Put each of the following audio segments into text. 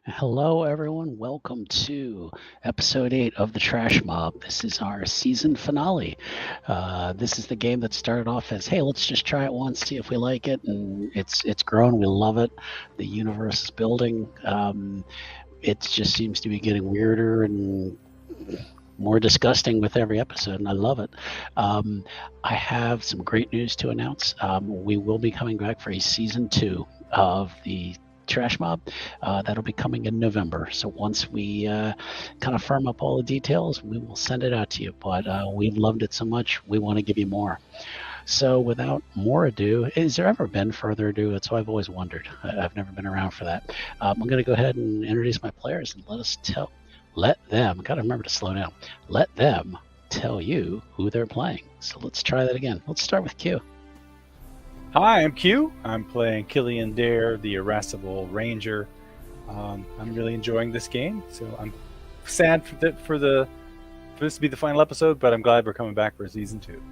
Hello, everyone. Welcome to episode 8 of the Trash Mob. This is our season finale. This is the game that started off as, hey, let's just try it once, see if we like it, and it's grown. We love it. The universe is building. It just seems to be getting weirder and more disgusting with every episode, and I love it. I have some great news to announce. We will be coming back for a season 2 of the Trash Mob. That'll be coming in November. So once we kind of firm up all the details, we will send it out to you. But we loved it so much, we want to give you more. So without more ado, has there ever been further ado? That's what I've always wondered. I've never been around for that. I'm going to go ahead and introduce my players and let them, got to remember to slow down, let them tell you who they're playing. So let's try that again. Let's start with Q. Hi, I'm Q. I'm playing Killian Dare, the irascible ranger. I'm really enjoying this game, so I'm sad for this to be the final episode, but I'm glad we're coming back for season 2.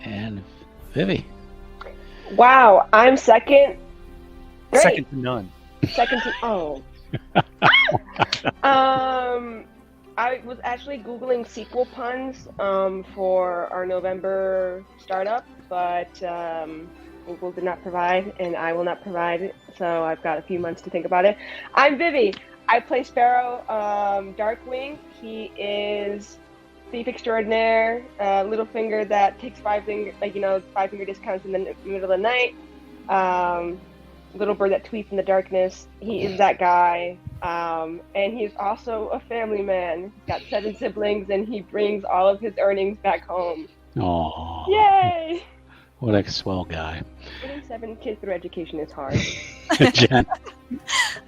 And Vivi. Wow, I'm second. Great. Second to none. Second to I was actually Googling sequel puns for our November startup, but Google did not provide, and I will not provide, so I've got a few months to think about it. I'm Vivi. I play Sparrow Darkwing. He is thief extraordinaire, little finger that takes 5-finger discounts in the middle of the night. Little bird that tweets in the darkness. He is that guy. And he's also a family man. He's got 7 siblings, and he brings all of his earnings back home. Aww. Yay! What a swell guy. Putting 7 kids through education is hard. Jen.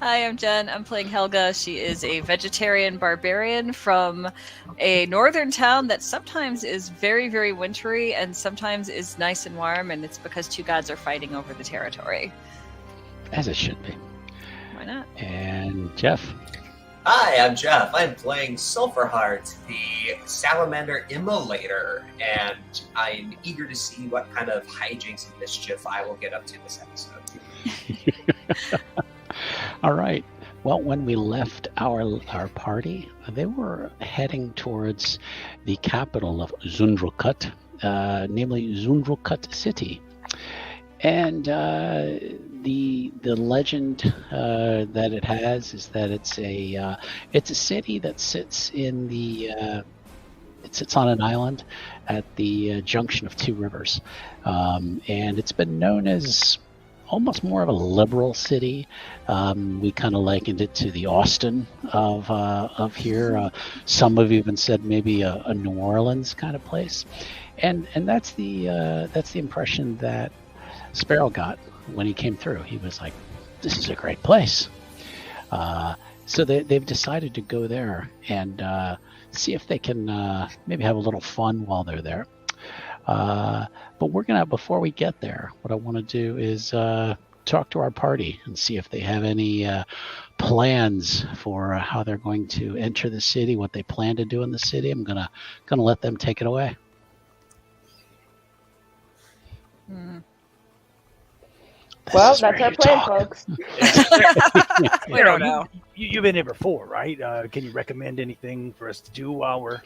Hi, I'm Jen. I'm playing Helga. She is a vegetarian barbarian from a northern town that sometimes is very, very wintry and sometimes is nice and warm, and it's because 2 gods are fighting over the territory. As it should be. Why not? And Jeff. Hi, I'm Jeff. I'm playing Sulfurheart, the salamander immolator, and I'm eager to see what kind of hijinks and mischief I will get up to this episode. All right. Well, when we left our party, they were heading towards the capital of Zundrelcut, namely Zundrelcut City. And the legend that it has is that it's a city that sits in it sits on an island at the junction of 2 rivers, and it's been known as almost more of a liberal city. We kind of likened it to the Austin of here. Some have even said maybe a New Orleans kind of place, and that's the impression that Sparrow got when he came through. He was like, this is a great place. So they've decided to go there and see if they can maybe have a little fun while they're there. But before we get there, what I want to do is talk to our party and see if they have any plans for how they're going to enter the city, what they plan to do in the city. I'm gonna let them take it away. Well, that's our plan, folks. We don't know. You've been here before, right? Can you recommend anything for us to do while we're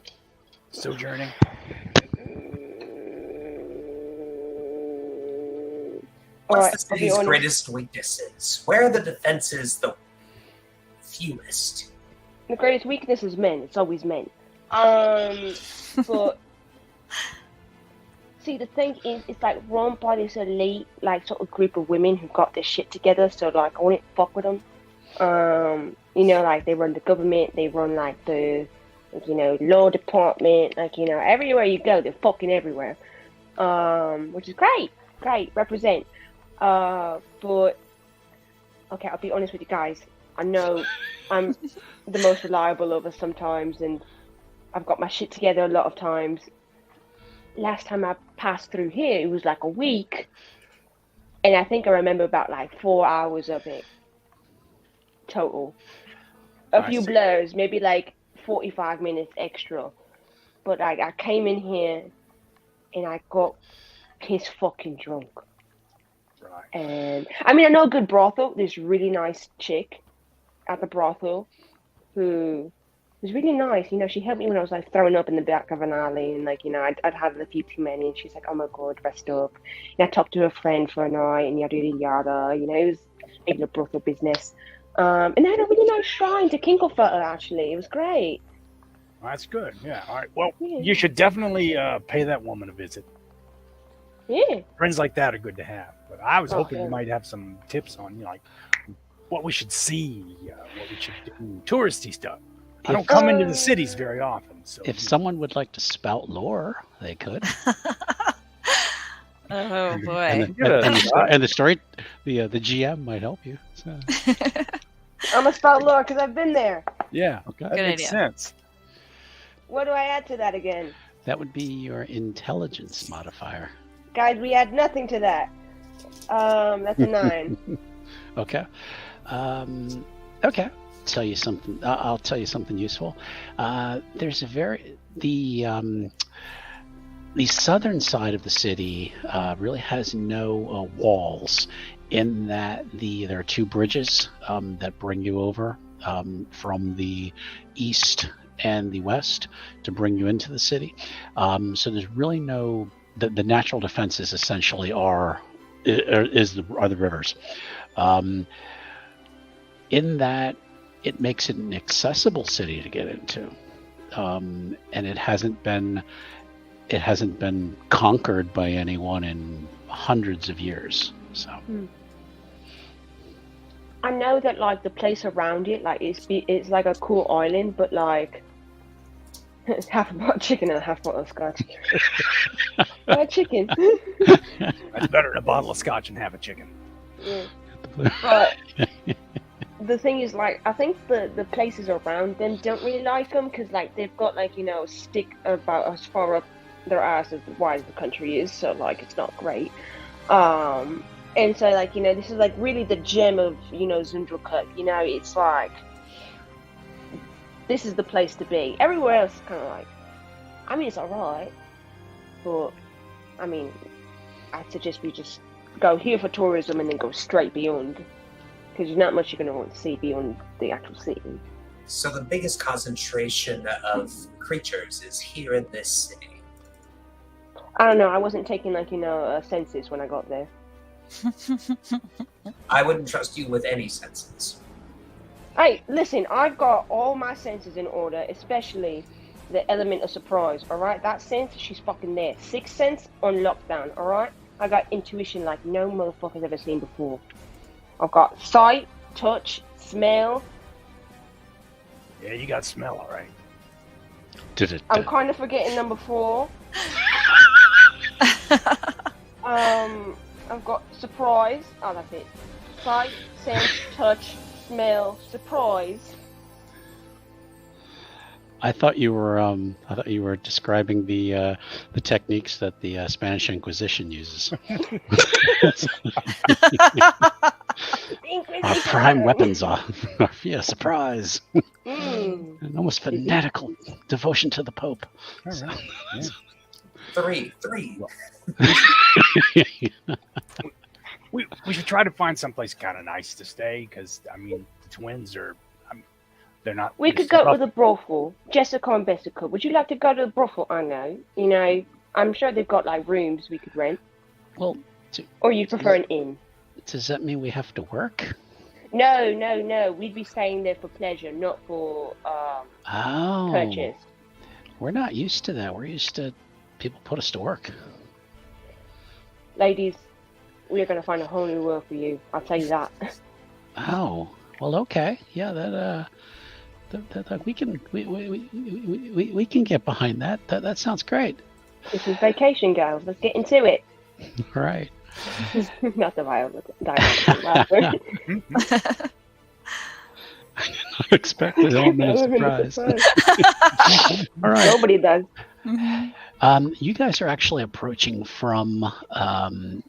sojourning? What's the city's greatest weaknesses? Where are the defenses the fewest? The greatest weakness is men. It's always men. But see, the thing is, it's like run by this elite, like sort of group of women who got their shit together. So like, I wouldn't fuck with them. Like they run the government, they run like the, law department, everywhere you go, they're fucking everywhere. Which is great, represent. But okay, I'll be honest with you guys. I know I'm the most reliable of us sometimes, and I've got my shit together a lot of times. Last time I passed through here, it was like a week, and I think I remember about like 4 hours of it total. A few blurs, maybe like 45 minutes extra. But I came in here and I got piss fucking drunk. Right. And I mean, I know a good brothel. This really nice chick at the brothel, who was really nice. She helped me when I was like throwing up in the back of an alley, and like I'd had a few too many, and she's like, "Oh my god, rest up." And I talked to a friend for a night, and yada yada yada. It was making a brothel business. And they had a really nice shrine to Kinklefutter. Actually, it was great. Well, that's good. Yeah. All right. Well, Yeah. you should definitely pay that woman a visit. Yeah. Friends like that are good to have. But I was hoping yeah. you might have some tips on, like what we should see, what we should do, touristy stuff. I don't come into the cities very often. So If someone would like to spout lore, they could. Oh boy. And the story, the GM might help you. So. I'm a spout lore because I've been there. yeah, Okay. that Good makes idea. sense. What do I add to that again? That would be your intelligence modifier. Guys, we add nothing to that. That's a 9. Okay. Okay. Tell you something. I'll tell you something useful. There's the southern side of the city really has no walls. In that there are 2 bridges that bring you over from the east and the west to bring you into the city. So there's really no. The natural defenses essentially are the rivers. In that, it makes it an accessible city to get into, and it hasn't been conquered by anyone in hundreds of years. So. I know that like the place around it, like it's like a cool island, but like it's half a pot of chicken and a half bottle of scotch. Chicken. That's better than a bottle of scotch and half a chicken. Yeah. But the thing is, like, I think the places around them don't really like them because, like, they've got like a stick about as far up their ass as wide as the country is, so like it's not great. And so like this is like really the gem of Zundrelcut. It's like this is the place to be. Everywhere else is kind of like, I mean, it's alright, but I mean, I'd suggest we just go here for tourism and then go straight beyond, because there's not much you're going to want to see beyond the actual city. So the biggest concentration of creatures is here in this city. I don't know. I wasn't taking like a census when I got there. I wouldn't trust you with any senses. Hey, listen, I've got all my senses in order, especially the element of surprise, alright? That sense, she's fucking there. 6th sense on lockdown, alright? I got intuition like no motherfucker's ever seen before. I've got sight, touch, smell. Yeah, you got smell, all right. I'm kind of forgetting number 4. I've got surprise. Oh, that's it. Sight, sense, touch, smell, surprise. I thought you were describing the techniques that the Spanish Inquisition uses. Our prime weapons are surprise, and almost fanatical devotion to the Pope. All right. Yeah. 3. We should try to find someplace kind of nice to stay because I mean the twins are they're not. We could go to the brothel. Jessica and Bessica. Would you like to go to the brothel? I know. I'm sure they've got like rooms we could rent. Well, or you prefer an inn? Does that mean we have to work? No. We'd be staying there for pleasure, not for purchase. We're not used to that. We're used to people put us to work. Ladies, we are going to find a whole new world for you. I'll tell you that. Oh, well, okay. Yeah, that we can get behind that. That sounds great. This is vacation, girls. Let's get into it. All right. Not the violent. I did not expect an element of surprise. All right. Nobody does. You guys are actually approaching from the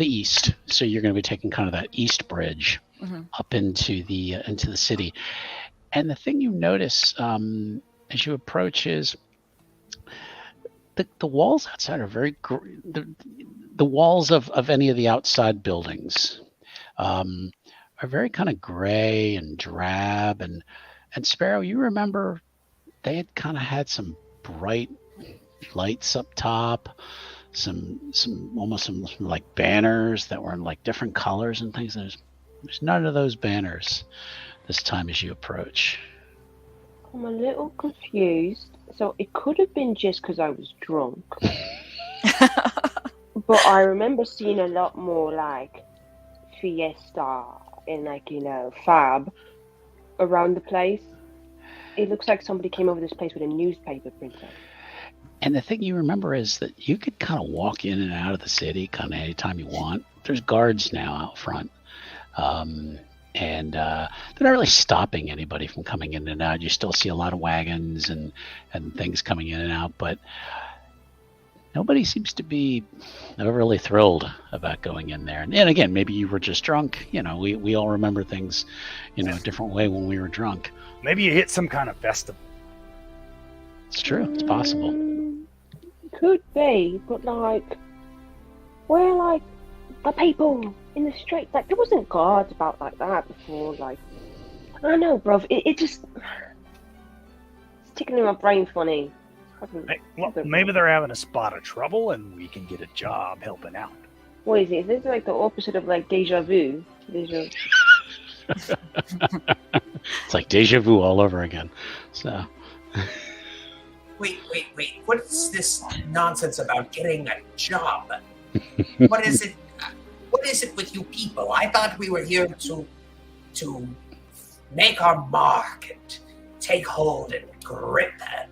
east, so you're going to be taking kind of that east bridge up into the city. And the thing you notice as you approach is the walls outside are very the walls of any of the outside buildings are are very kind of gray and drab. And Sparrow, you remember they had kind of had some bright lights up top, some almost some like banners that were in like different colors and things. There's none of those banners this time as you approach. I'm a little confused. So it could have been just because I was drunk. But I remember seeing a lot more like Fiesta and like, Fab around the place. It looks like somebody came over this place with a newspaper printer. And the thing you remember is that you could kind of walk in and out of the city kind of anytime you want. There's guards now out front. And they're not really stopping anybody from coming in and out. You still see a lot of wagons and things coming in and out, but nobody seems to be overly thrilled about going in there. And again, maybe you were just drunk. We all remember things, a different way when we were drunk. Maybe you hit some kind of festival. It's true. It's possible. Could be, but like, where like the people in the streets? Like, there wasn't guards about like that before. Like, I don't know, bro. It just it's tickling my brain funny. Well, maybe they're having a spot of trouble, and we can get a job helping out. What is it? Is this like the opposite of like deja vu? Deja. It's like deja vu all over again. So. Wait. What is this nonsense about getting a job? What is it? What is it with you people? I thought we were here to make our mark and take hold and grip it.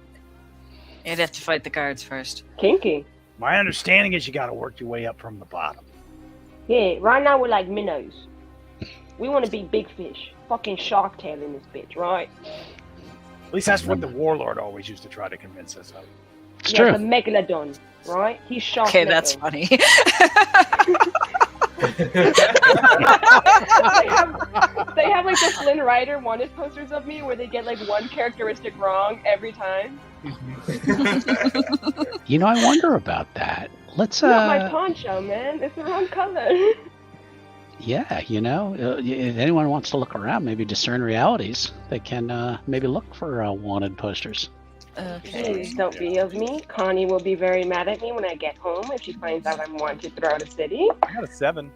You'd have to fight the guards first. Kinky. My understanding is you got to work your way up from the bottom. Yeah, right now we're like minnows. We want to be big fish. Fucking shark tail in this bitch, right? At least that's what the warlord always used to try to convince us of. It's Yeah, true. the megalodon, right? He's shark. Okay, that's funny. They have like the Flynn Rider wanted posters of me where they get like one characteristic wrong every time. I wonder about that. Let's Not my poncho, man. It's the wrong color. Yeah, if anyone wants to look around, maybe discern realities, they can maybe look for wanted posters. Okay. Please don't be of me. Connie will be very mad at me when I get home if she finds out I'm wanted throughout the city. I got a 7.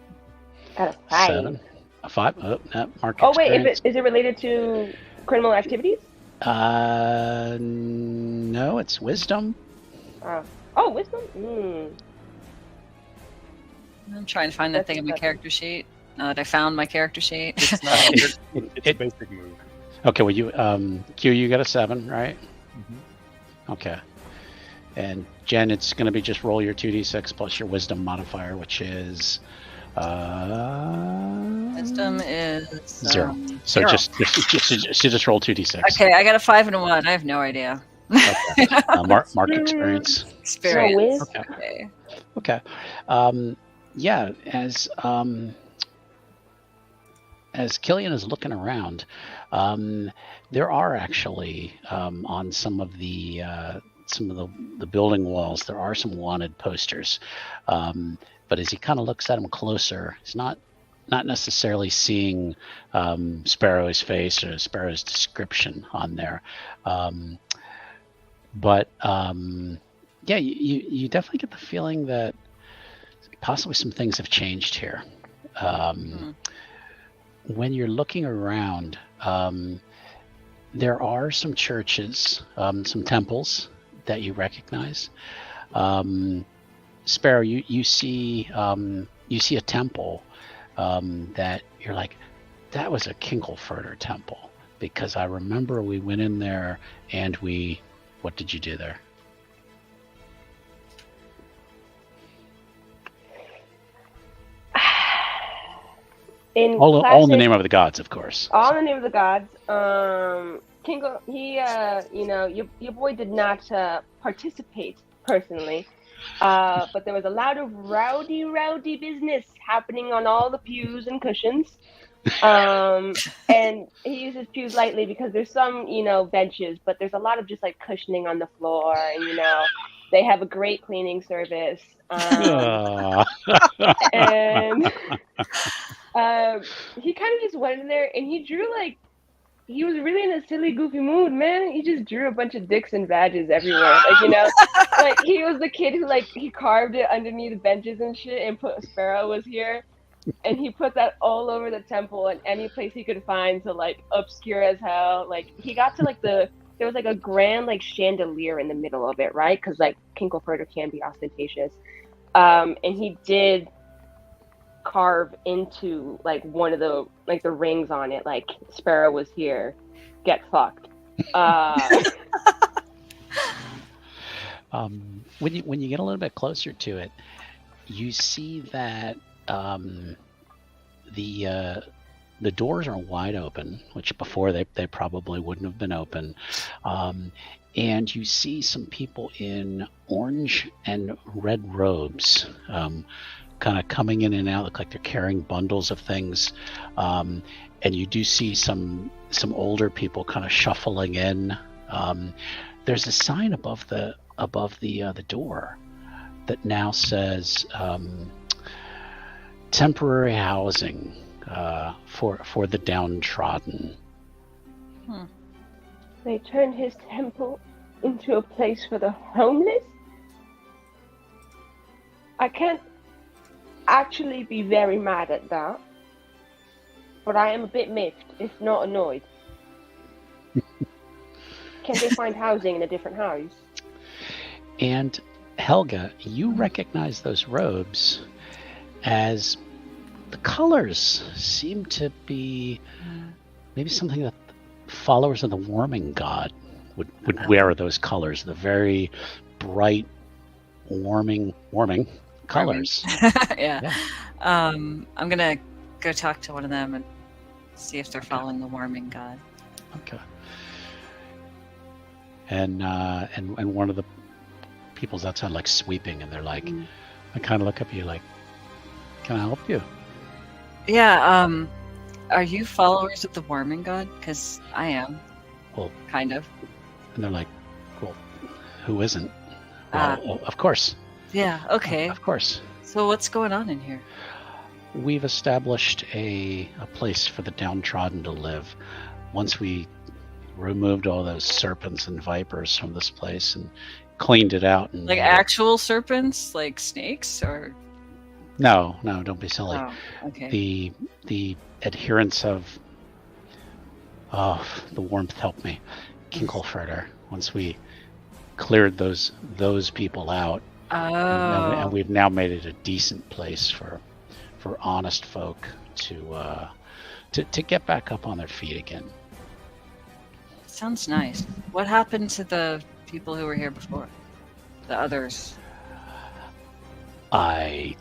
Got a 5. 7, a 5. Oh, no, mark Oh wait, experience. is it related to criminal activities? No, it's wisdom. Oh, wisdom. I'm trying to find that thing in my character sheet. Now that I found my character sheet. It's not. It's a basic move. Okay, well you Q, you got a 7, right? Mm-hmm. Okay. And Jen, it's going to be just roll your 2d6 plus your wisdom modifier, which is Wisdom is 0. So 0. just roll 2d6. Okay, I got a 5 and a 1. I have no idea. Okay. Mark experience. Experience. Okay. Okay. Yeah, as Killian is looking around, there are actually on some of the building walls, there are some wanted posters. But as he kind of looks at them closer, he's not necessarily seeing Sparrow's face or Sparrow's description on there. But yeah, you definitely get the feeling that possibly some things have changed here. When you're looking around, there are some churches, some temples that you recognize. Sparrow, you see a temple that you're like, that was a Kinkelfurter temple, because I remember we went in there and what did you do there? All in the name of the gods, of course. All in the name of the gods. Kingo, your boy did not participate personally, but there was a lot of rowdy business happening on all the pews and cushions. And he uses pews lightly because there's some, benches, but there's a lot of just like cushioning on the floor, and they have a great cleaning service. And He kind of just went in there and he drew like he was really in a silly, goofy mood, man. He just drew a bunch of dicks and badges everywhere, like he was the kid who like he carved it underneath benches and shit and put Sparrow was here, and he put that all over the temple and any place he could find to like obscure as hell. Like he got to like there was like a grand like chandelier in the middle of it, right? Because like Kinkelfurter can be ostentatious, and he did carve into like one of the like the rings on it, like Sparrow was here, get fucked. When you get a little bit closer to it, you see that the doors are wide open, which before they probably wouldn't have been open, and you see some people in orange and red robes. Kind of coming in and out, look like they're carrying bundles of things, and you do see some older people kind of shuffling in. There's a sign above the door that now says temporary housing for the downtrodden. They turned his temple into a place for the homeless. I can't actually be very mad at that, but I am a bit miffed, if not annoyed. Can they find housing in a different house? And Helga, you recognize those robes as the colors seem to be maybe something that followers of the warming god would wear. Those colors, the very bright warming colors. Yeah. I'm gonna go talk to one of them and see if they're following the warming god. Okay. And one of the people's outside like sweeping, and they're like, I kind of look up at you like, can I help you? Yeah. Are you followers of the warming god? Because I am. Well, kind of. And they're like, well, who isn't? Well, of course. Yeah, okay. Of course. So what's going on in here? We've established a place for the downtrodden to live. Once we removed all those serpents and vipers from this place and cleaned it out. And like actual serpents? Like snakes? Or No, don't be silly. Oh, okay. The adherents of the warmth help me. Kinkelfurter. Once we cleared those people out. And we've now made it a decent place for honest folk to get back up on their feet again. Sounds nice. What happened to the people who were here before? The others? I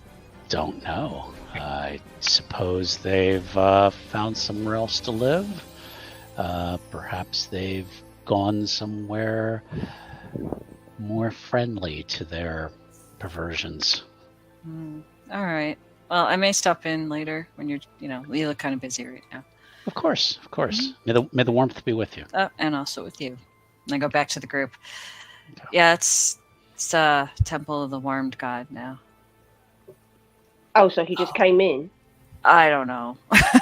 don't know. I suppose they've found somewhere else to live. Perhaps they've gone somewhere more friendly to their perversions. All right. Well, I may stop in later when you look kind of busy right now. Of course. May the warmth be with you. Oh, and also with you. And I go back to the group. Okay. Yeah, it's Temple of the Warmed God now. Oh, so he just came in? I don't know.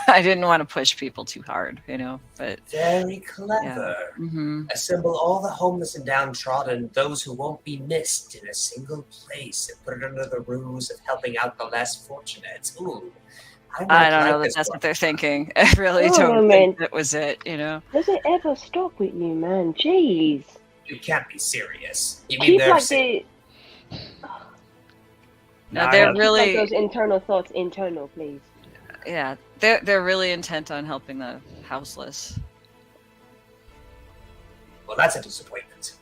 I didn't want to push people too hard, but... Very clever. Yeah. Mm-hmm. Assemble all the homeless and downtrodden, those who won't be missed in a single place, and put it under the ruse of helping out the less fortunate. Ooh. I don't know that that's what they're thinking. I really don't think that was it, Does it ever stop with you, man? Jeez. You can't be serious. You mean Keep there's... No, they're really... Keep those internal thoughts internal, please. Yeah, they're really intent on helping the houseless. Well, that's a disappointment.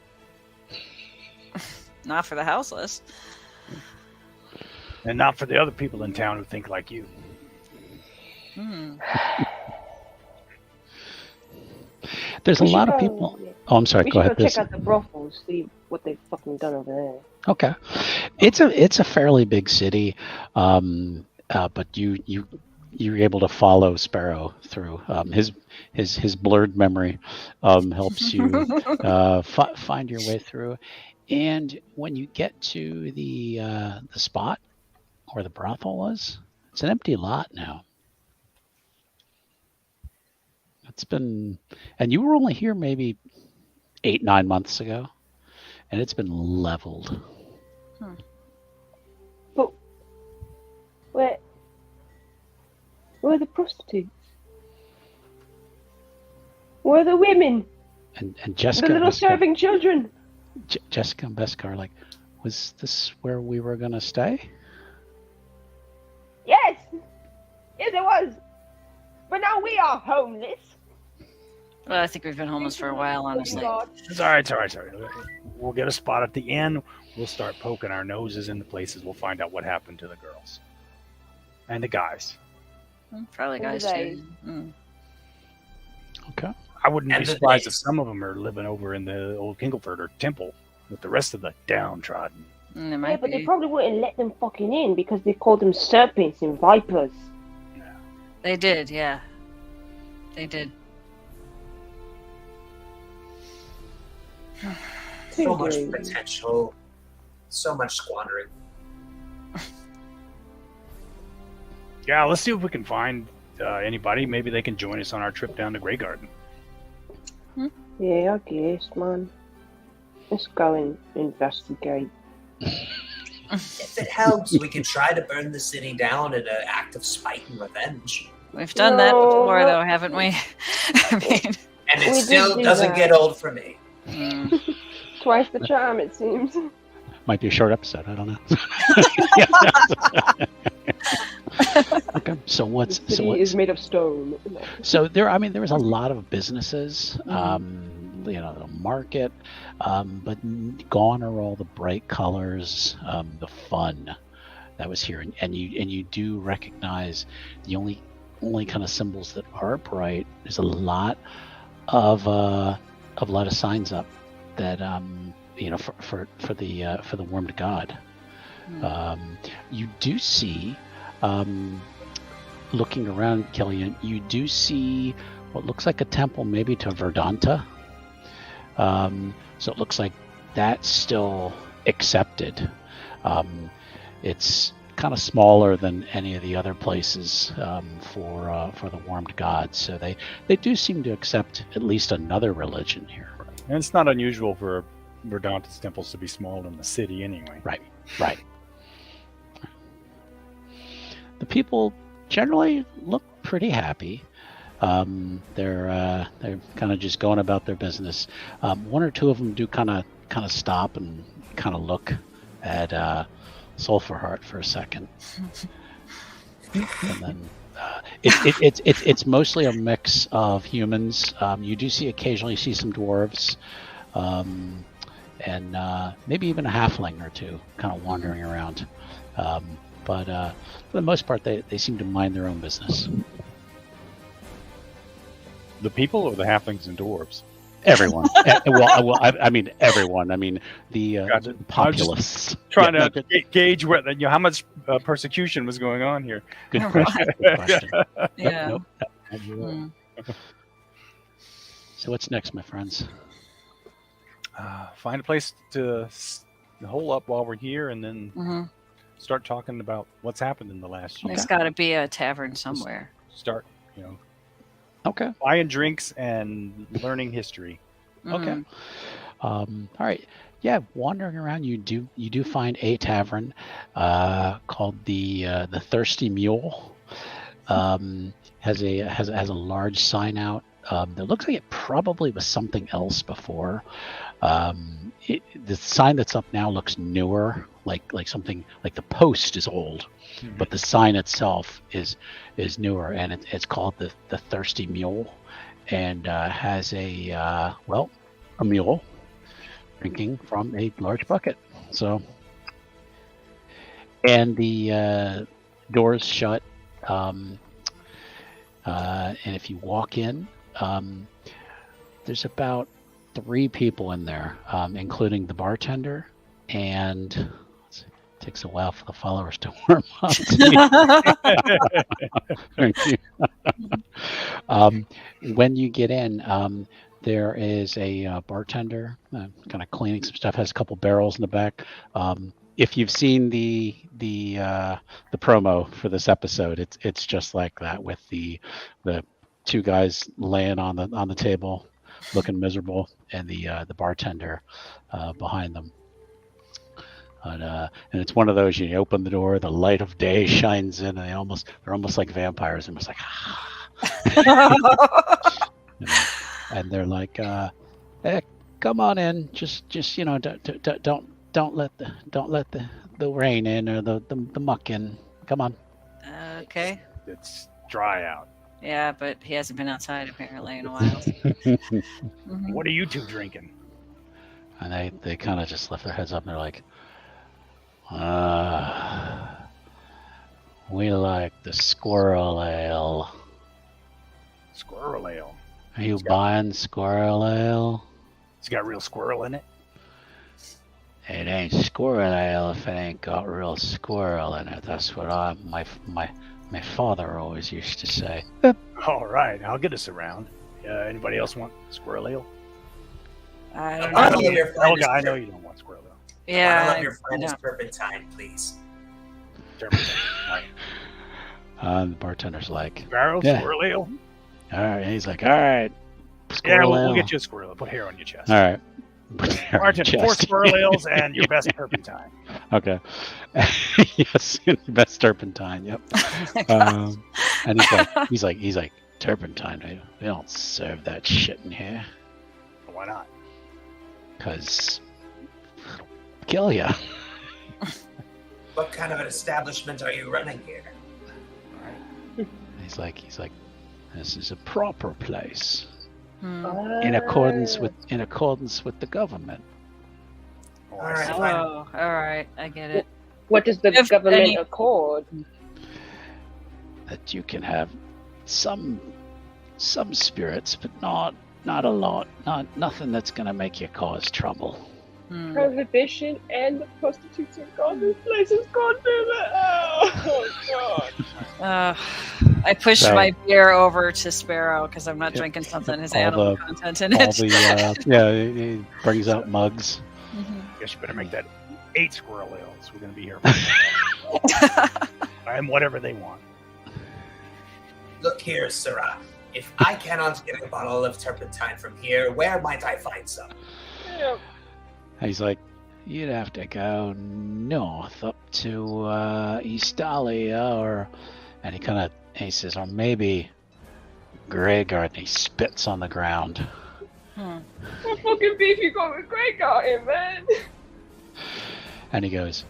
Not for the houseless. And not for the other people in town who think like you. There's a lot of people. Oh, I'm sorry. Go ahead. Check out the brothels, see what they've fucking done over there. Okay, it's a fairly big city, but you're able to follow Sparrow through. His blurred memory helps you find your way through. And when you get to the spot where the brothel was, it's an empty lot now. It's been, and you were only here maybe 8-9 months ago, and it's been leveled. But where are the prostitutes? Where are the women? And The Jessica, little serving children? Jessica and Beskar are like, was this where we were gonna stay? Yes! Yes, it was! But now we are homeless. Well, I think we've been homeless for a while, honestly. It's all right. It's all right. It's all right. We'll get a spot at the inn. We'll start poking our noses into places. We'll find out what happened to the girls and the guys. Probably Who are guys they? too. Mm. Okay. I wouldn't And be the surprised days. if some of them are living over in the old Kingleforder temple with the rest of the downtrodden. It Yeah, might but they be. probably wouldn't let them fucking in because they called them serpents and vipers. They did, yeah. They did. So much Agreed. potential, so much squandering. Yeah, let's see if we can find anybody. Maybe they can join us on our trip down to Grey Garden. Yeah, I guess, man. Let's go and investigate. If it helps, we can try to burn the city down in an act of spite and revenge. We've done that before, No. though, haven't we? I mean, And it We did still do doesn't that. get old for me. Twice the charm, it seems. Might be a short episode. I don't know. Okay. So The what's city so what's, is made of stone. so there? I mean, there was a lot of businesses. The market, but gone are all the bright colors, the fun that was here, and you do recognize the only kind of symbols that are bright. There's a lot of signs up that for the warmed god. You do see, looking around, Killian, you do see what looks like a temple, maybe to Verdanta. So it looks like that's still accepted. It's kind of smaller than any of the other places for the warmed gods. So they do seem to accept at least another religion here. And it's not unusual for Verdanta's temples to be smaller in the city anyway. Right. The people generally look pretty happy. They're kind of just going about their business. One or two of them do kind of stop and kind of look at Sulphurheart for a second, and then it's mostly a mix of humans. You do occasionally see some dwarves, and maybe even a halfling or two kind of wandering around. But for the most part, they seem to mind their own business. The people or the halflings and dwarves? Everyone. I mean everyone. I mean the Gotcha. populace. Trying Yeah, to gauge how much persecution was going on here. Good question. Good question. yeah. Nope. Mm. So what's next, my friends? Find a place to hole up while we're here, and then hmm start talking about what's happened in the last year. There's got to be a tavern somewhere. Start, Okay. buying drinks and learning history. Okay. Mhm. All right. Yeah, wandering around, you do find a tavern called the Thirsty Mule. Has a large sign out. That looks like it probably was something else before. The sign that's up now looks newer, like something like the post is old, but the sign itself is newer, and it's called the Thirsty Mule, and has a mule drinking from a large bucket. So, and the doors shut, and if you walk in, there's about 3 people in there, including the bartender, and it takes a while for the followers to warm up. Thank you. When you get in, there is a bartender kind of cleaning some stuff, has a couple barrels in the back. If you've seen the promo for this episode, it's just like that, with the two guys laying on the table, looking miserable, and the bartender behind them. And it's one of those, you open the door, the light of day shines in, and they're almost like vampires, and it's like, and they're like, hey, come on in, just don't let the rain in or the muck in. Come on. Okay. It's dry out. Yeah, but he hasn't been outside apparently in a while. Mhm. What are you two drinking? And they kind of just lift their heads up and they're like, we like the squirrel ale. Squirrel ale. Are you buying squirrel ale? It's got real squirrel in it. It ain't squirrel ale if it ain't got real squirrel in it. That's what my father always used to say. All right, I'll get us around. Anybody else want squirrel ale? I don't Bottle know. of your Helga, finest I know you don't want squirrel ale. Yeah. Bottle of your I finest know. turpentine, please. Turpentine. All right. The bartender's like, Barrel, Yeah. squirrel ale? all right. And he's like, all right. Yeah, Squirrel we'll ale. get you a squirrel ale. Put hair on your chest. All right. Bartender, 4 Chest. squirrel ales and your best turpentine. Okay. Yes, best turpentine. Yep. Oh my God. And he's like turpentine. We don't serve that shit in here, Why not? 'cause kill ya. What kind of an establishment are you running here? He's like, this is a proper place Hmm. in accordance with the government. Oh, All I right. see. Oh, all right. I get it. What does the If government any- accord? That you can have some spirits, but not a lot. Nothing that's gonna make you cause trouble. Hmm. Prohibition and the prostitutes are gone. This place is gone through the. Oh God. I pushed So- my beer over to Sparrow because I'm not Yeah. drinking something has All animal the- content in All it. the he brings out mugs. Mhm. Guess you better make that 8 squirrel ales. We're going to be here. And whatever they want. Look here, Syrah. If I cannot get a bottle of turpentine from here, where might I find some? Yeah. And he's like, you'd have to go north up to Eastalia, and he says, or maybe Greyguard. And he spits on the ground. Hmm. What fucking beef you got with Grey Garden, man? And he looks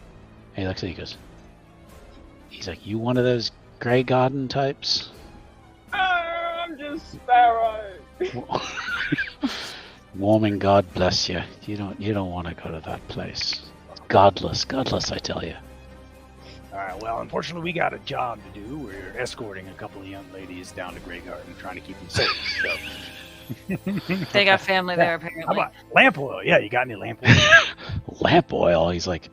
at you, he goes, he's like, you one of those Grey Garden types? I'm just Sparrow. Warming, God bless you. You don't want to go to that place. Godless, I tell you. All right, well, unfortunately, we got a job to do. We're escorting a couple of young ladies down to Grey Garden, trying to keep them safe. So. They got family there How apparently. about lamp oil? Yeah, you got any lamp oil? Lamp oil. He's like,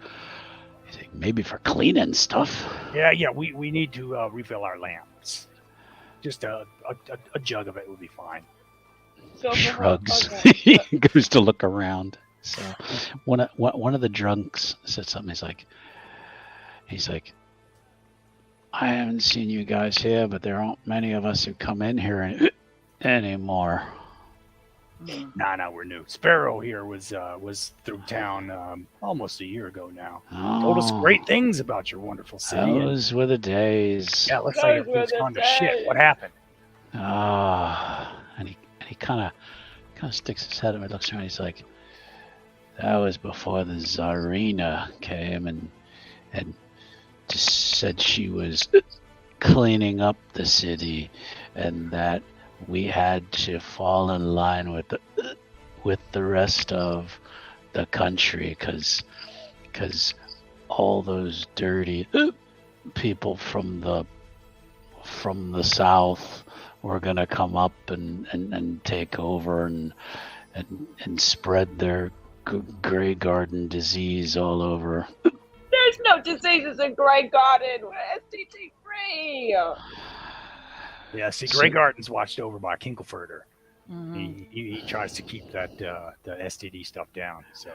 maybe for cleaning stuff. Yeah, we need to refill our lamps. Just a jug of it would be fine. Shrugs. Okay. He goes to look around. So one of the drunks said something. He's like, I haven't seen you guys here, but there aren't many of us who come in here anymore. Hmm. Nah, we're new. Sparrow here was through town almost a year ago now. Told us great things about your wonderful city. and- Those were the days. Yeah, looks Those like were everything's the gone to days. shit. What happened? And he kind of sticks his head up and looks around. He's like, that was before the Tsarina came and just said she was cleaning up the city, and that we had to fall in line with the rest of the country, because all those dirty people from the south were gonna come up and take over and spread their Grey Garden disease all over. There's no diseases in Grey Garden. We're STT free. Yeah, see, So- Grey Garden's watched over by Kinkelfurter. Mhm. He tries to keep that the STD stuff down. So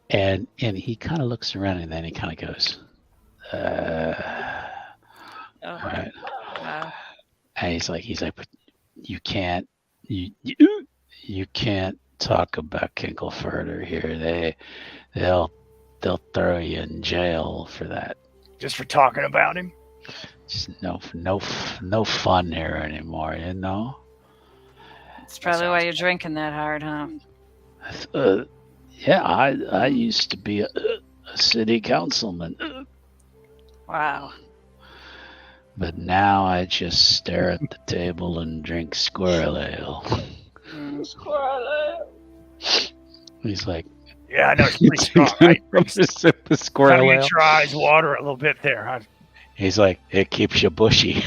And he kind of looks around and then he kind of goes, Oh, all right. wow. And he's like, you can't you can't talk about Kinkelfurter here. They'll throw you in jail for that. Just for talking about him? Just no fun here anymore, you know. That's probably why you're drinking that hard, huh? Yeah, I used to be a city councilman, Wow. but now I just stare at the table and drink squirrel ale. Squirrel. He's like, Yeah, I know, it's pretty strong, right? sip of squirrel ale. Try his water a little bit there, huh? He's like, it keeps you bushy.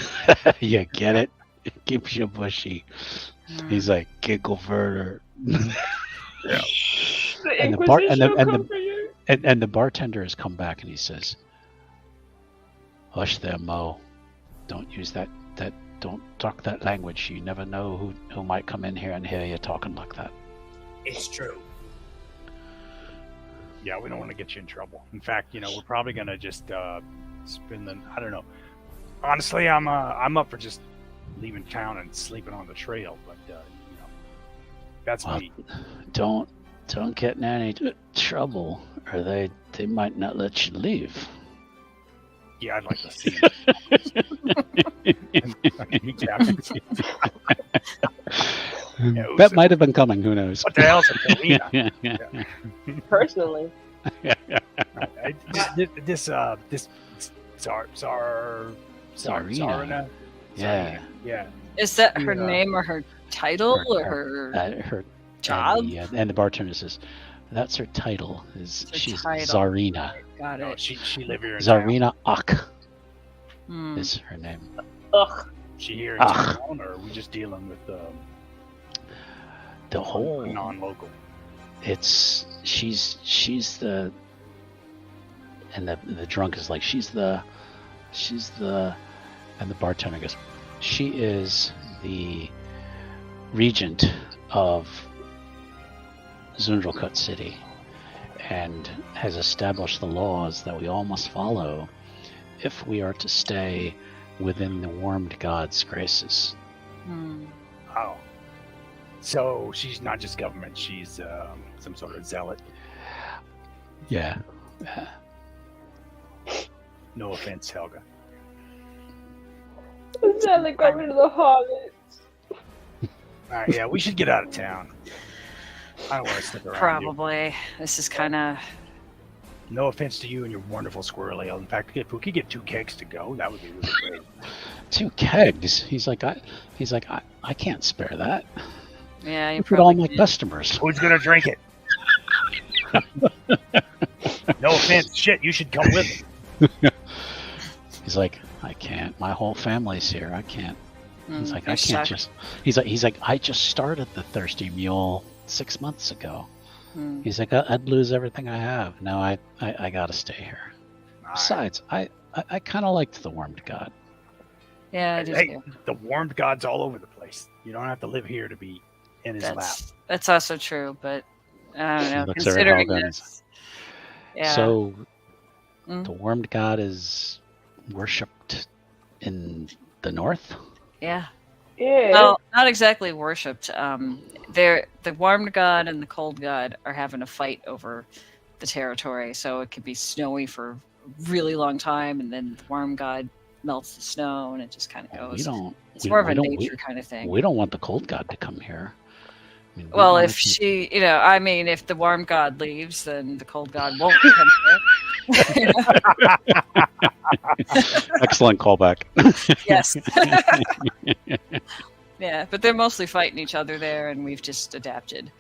You get it? It keeps you bushy. He's like, Kinkelfurter. Yeah. And the bartender has come back and he says, "Hush there, Mo. Don't use that. Don't talk that language. You never know who might come in here and hear you talking like that." It's true. Yeah, we don't want to get you in trouble. In fact, we're probably gonna just spend the. I don't know. Honestly, I'm up for just leaving town and sleeping on the trail, but that's me. Don't get in any trouble, or they might not let you leave. Yeah, I'd like to see it. That might have been coming. Who knows? What the hell's a Kalina? Personally. This Zarina. Yeah. Is that her name or her title or her job? And the bartender says, "That's her title. She's title. Zarina. Got it. No, she live here in Zarina Ak Hmm. is her name." Ugh. She here in town, or are we just dealing with The whole non-local? she's the, and the drunk is like, she's the, and the bartender goes, "She is the regent of Zundrelcut City and has established the laws that we all must follow if we are to stay within the Warmed God's graces." Oh. So she's not just government, she's some sort of zealot. Yeah. No offense, Helga. It's like going to the harlots. Alright, yeah, we should get out of town. I don't want to stick around. Probably. This is kind of. No offense to you and your wonderful squirrel ale. In fact, if we could get 2 kegs to go, that would be really great. 2 kegs. He's like, I can't spare that. Yeah, you Look at all my probably. customers. Who's gonna drink it? No offense, shit, you should come with me. He's like, I can't. My whole family's here. I can't. He's like, I you're can't stuck. just. He's like, I just started the Thirsty Mule 6 months ago. He's like, I'd lose everything I have. Now I gotta stay here. Besides, I kind of liked the Warmed God. Yeah, I do. Hey, too. the warmed god's all over the place. You don't have to live here to be in his lap. That's also true, but I don't know. looks at Considering Helga and this, yeah. So Mm. the Warmed God is worshipped in the north. Yeah. Yeah. Well, not exactly worshipped. The warm god and the cold god are having a fight over the territory, so it could be snowy for a really long time, and then the warm god melts the snow, and it just kind of goes. It's more of a nature kind of thing. We don't want the cold god to come here. I mean, Well, if she, if the warm god leaves, then the cold god won't come here. Excellent callback. Yes. Yeah, but they're mostly fighting each other there, and we've just adapted.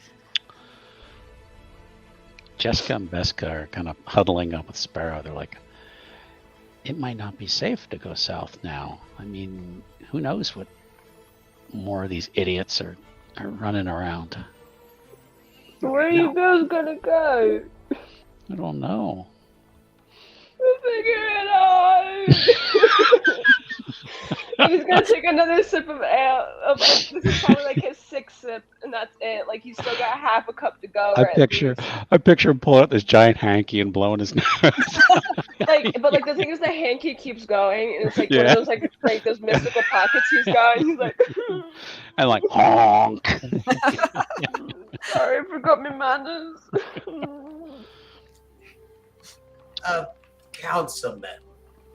Jessica and Beska are kind of huddling up with Sparrow. They're like, it might not be safe to go south now. I mean, who knows what more of these idiots are running around. Where are you guys gonna go? I don't know. We'll figure it out. He's gonna take another sip of ale. This is probably like his 6th sip, and that's it. Like he's still got half a cup to go. I or at picture least. him pulling out this giant hanky and blowing his nose. But the thing is, the hanky keeps going, and it's like one Yeah. of those like those mystical pockets he's got. And he's like, And like honk. sorry, I forgot my manners. Councilman.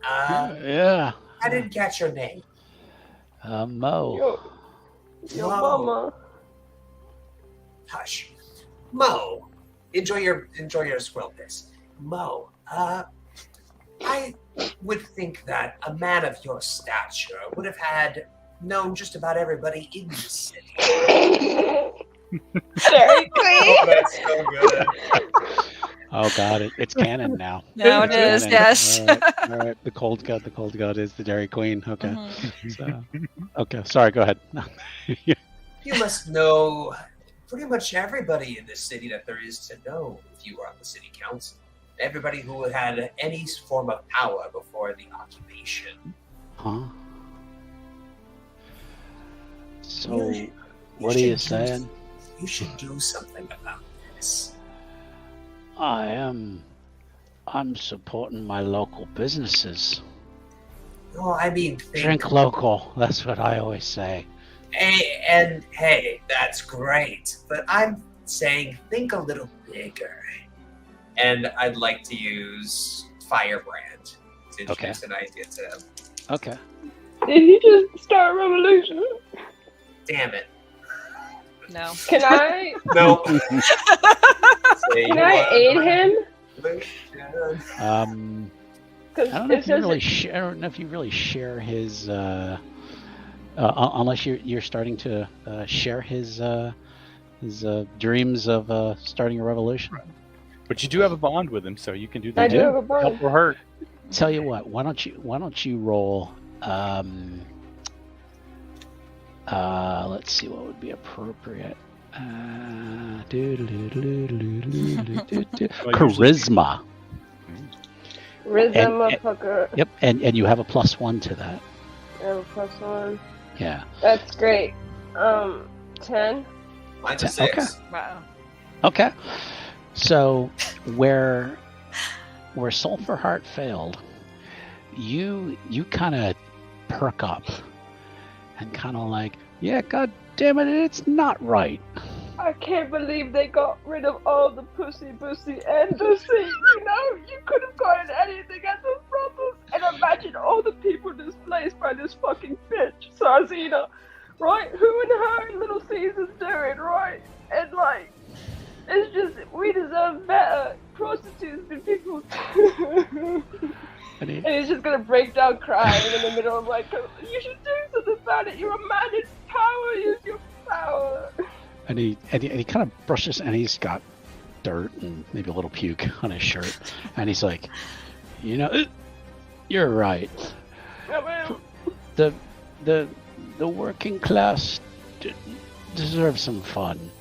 Yeah. I didn't catch your name. Mo. Yo, Mo. mama. Hush. Mo. Enjoy your squill piss. Mo. I would think that a man of your stature would have known just about everybody in the city. Dairy Queen. Oh, that's so good. Oh god, it's canon now. Now it It's is, canon. yes. All right. The cold god is the Dairy Queen. Okay. Mhm. So, okay. Sorry. Go ahead. You must know pretty much everybody in this city that there is to know if you were on the city council. Everybody who had any form of power before the occupation. Huh? So, You what are you should do- saying? You should do something about this. I'm supporting my local businesses. Oh, I mean, Drink local. That's what I always say. Hey, that's great. But I'm saying think a little bigger. And I'd like to use Firebrand to introduce an idea to him. Okay. Did he just start a revolution? Damn it. No. Can I? No. Can I aid him? I don't know if you really I don't know if you really share his unless you're starting to share his dreams of starting a revolution. But you do have a bond with him, so you can do I that. do have a bond. Help or hurt. Tell you what, why don't you roll let's see what would be appropriate. Charisma. Rhythm of hooker. Yep, and you have a +1 to that. I have a +1. Yeah. That's great. 10. Mine's a 6. Okay. Wow. Okay. So where Sulphur Heart failed, you kind of perk up and kind of like, yeah, god damn it, it's not right. I can't believe they got rid of all the pussy and the sea. You know, you could have gotten anything at those brothels. And imagine all the people displaced by this fucking bitch, Sarzina. Right? Who in her and Little Caesar's doing, right? And like, it's just, we deserve better. Prostitutes and people. And he's just gonna break down crying in the middle of like, you should do something about it. You're a man in power. Use your power. And he kind of brushes, and he's got dirt and maybe a little puke on his shirt, and he's like, you know, you're right. The working class deserve some fun.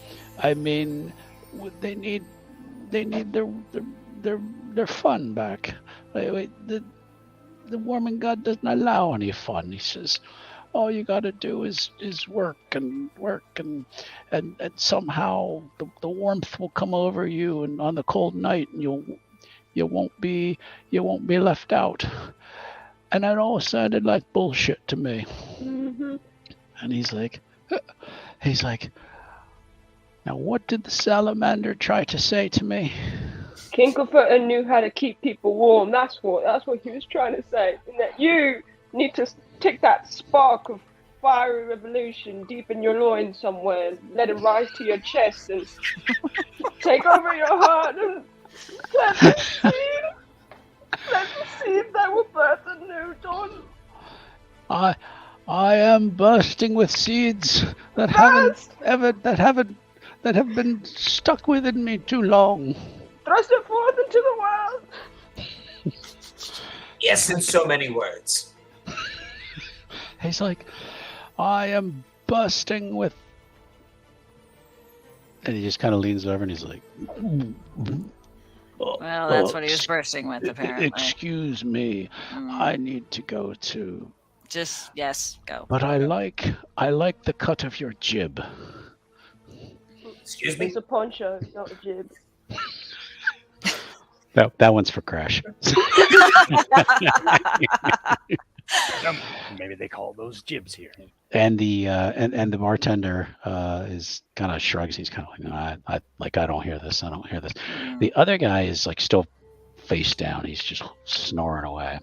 I mean, they need their fun back. Wait, the Warming God doesn't allow any fun. He says, all you got to do is work and somehow the warmth will come over you, and on the cold night, and you won't be left out. And that all sounded like bullshit to me. Mm-hmm. And he's like, now what did the salamander try to say to me? Kinklefoot knew how to keep people warm. That's what he was trying to say. And that you need to take that spark of fiery revolution deep in your loins somewhere, let it rise to your chest and take over your heart and plant the seed that will birth a new dawn. I am bursting with seeds that have been stuck within me too long. Thrust it forth into the world. Yes, in so many words. He's like, I am bursting with... And he just kind of leans over and he's like... Well, that's what he was bursting with, apparently. Excuse me, I need to go to Just yes, go. But I like the cut of your jib. Excuse me? It's a poncho, not a jib. That one's for Crash. Maybe they call those jibs here. And the bartender is kind of shrugs. He's kind of like, I don't hear this. I don't hear this. The other guy is like still face down. He's just snoring away.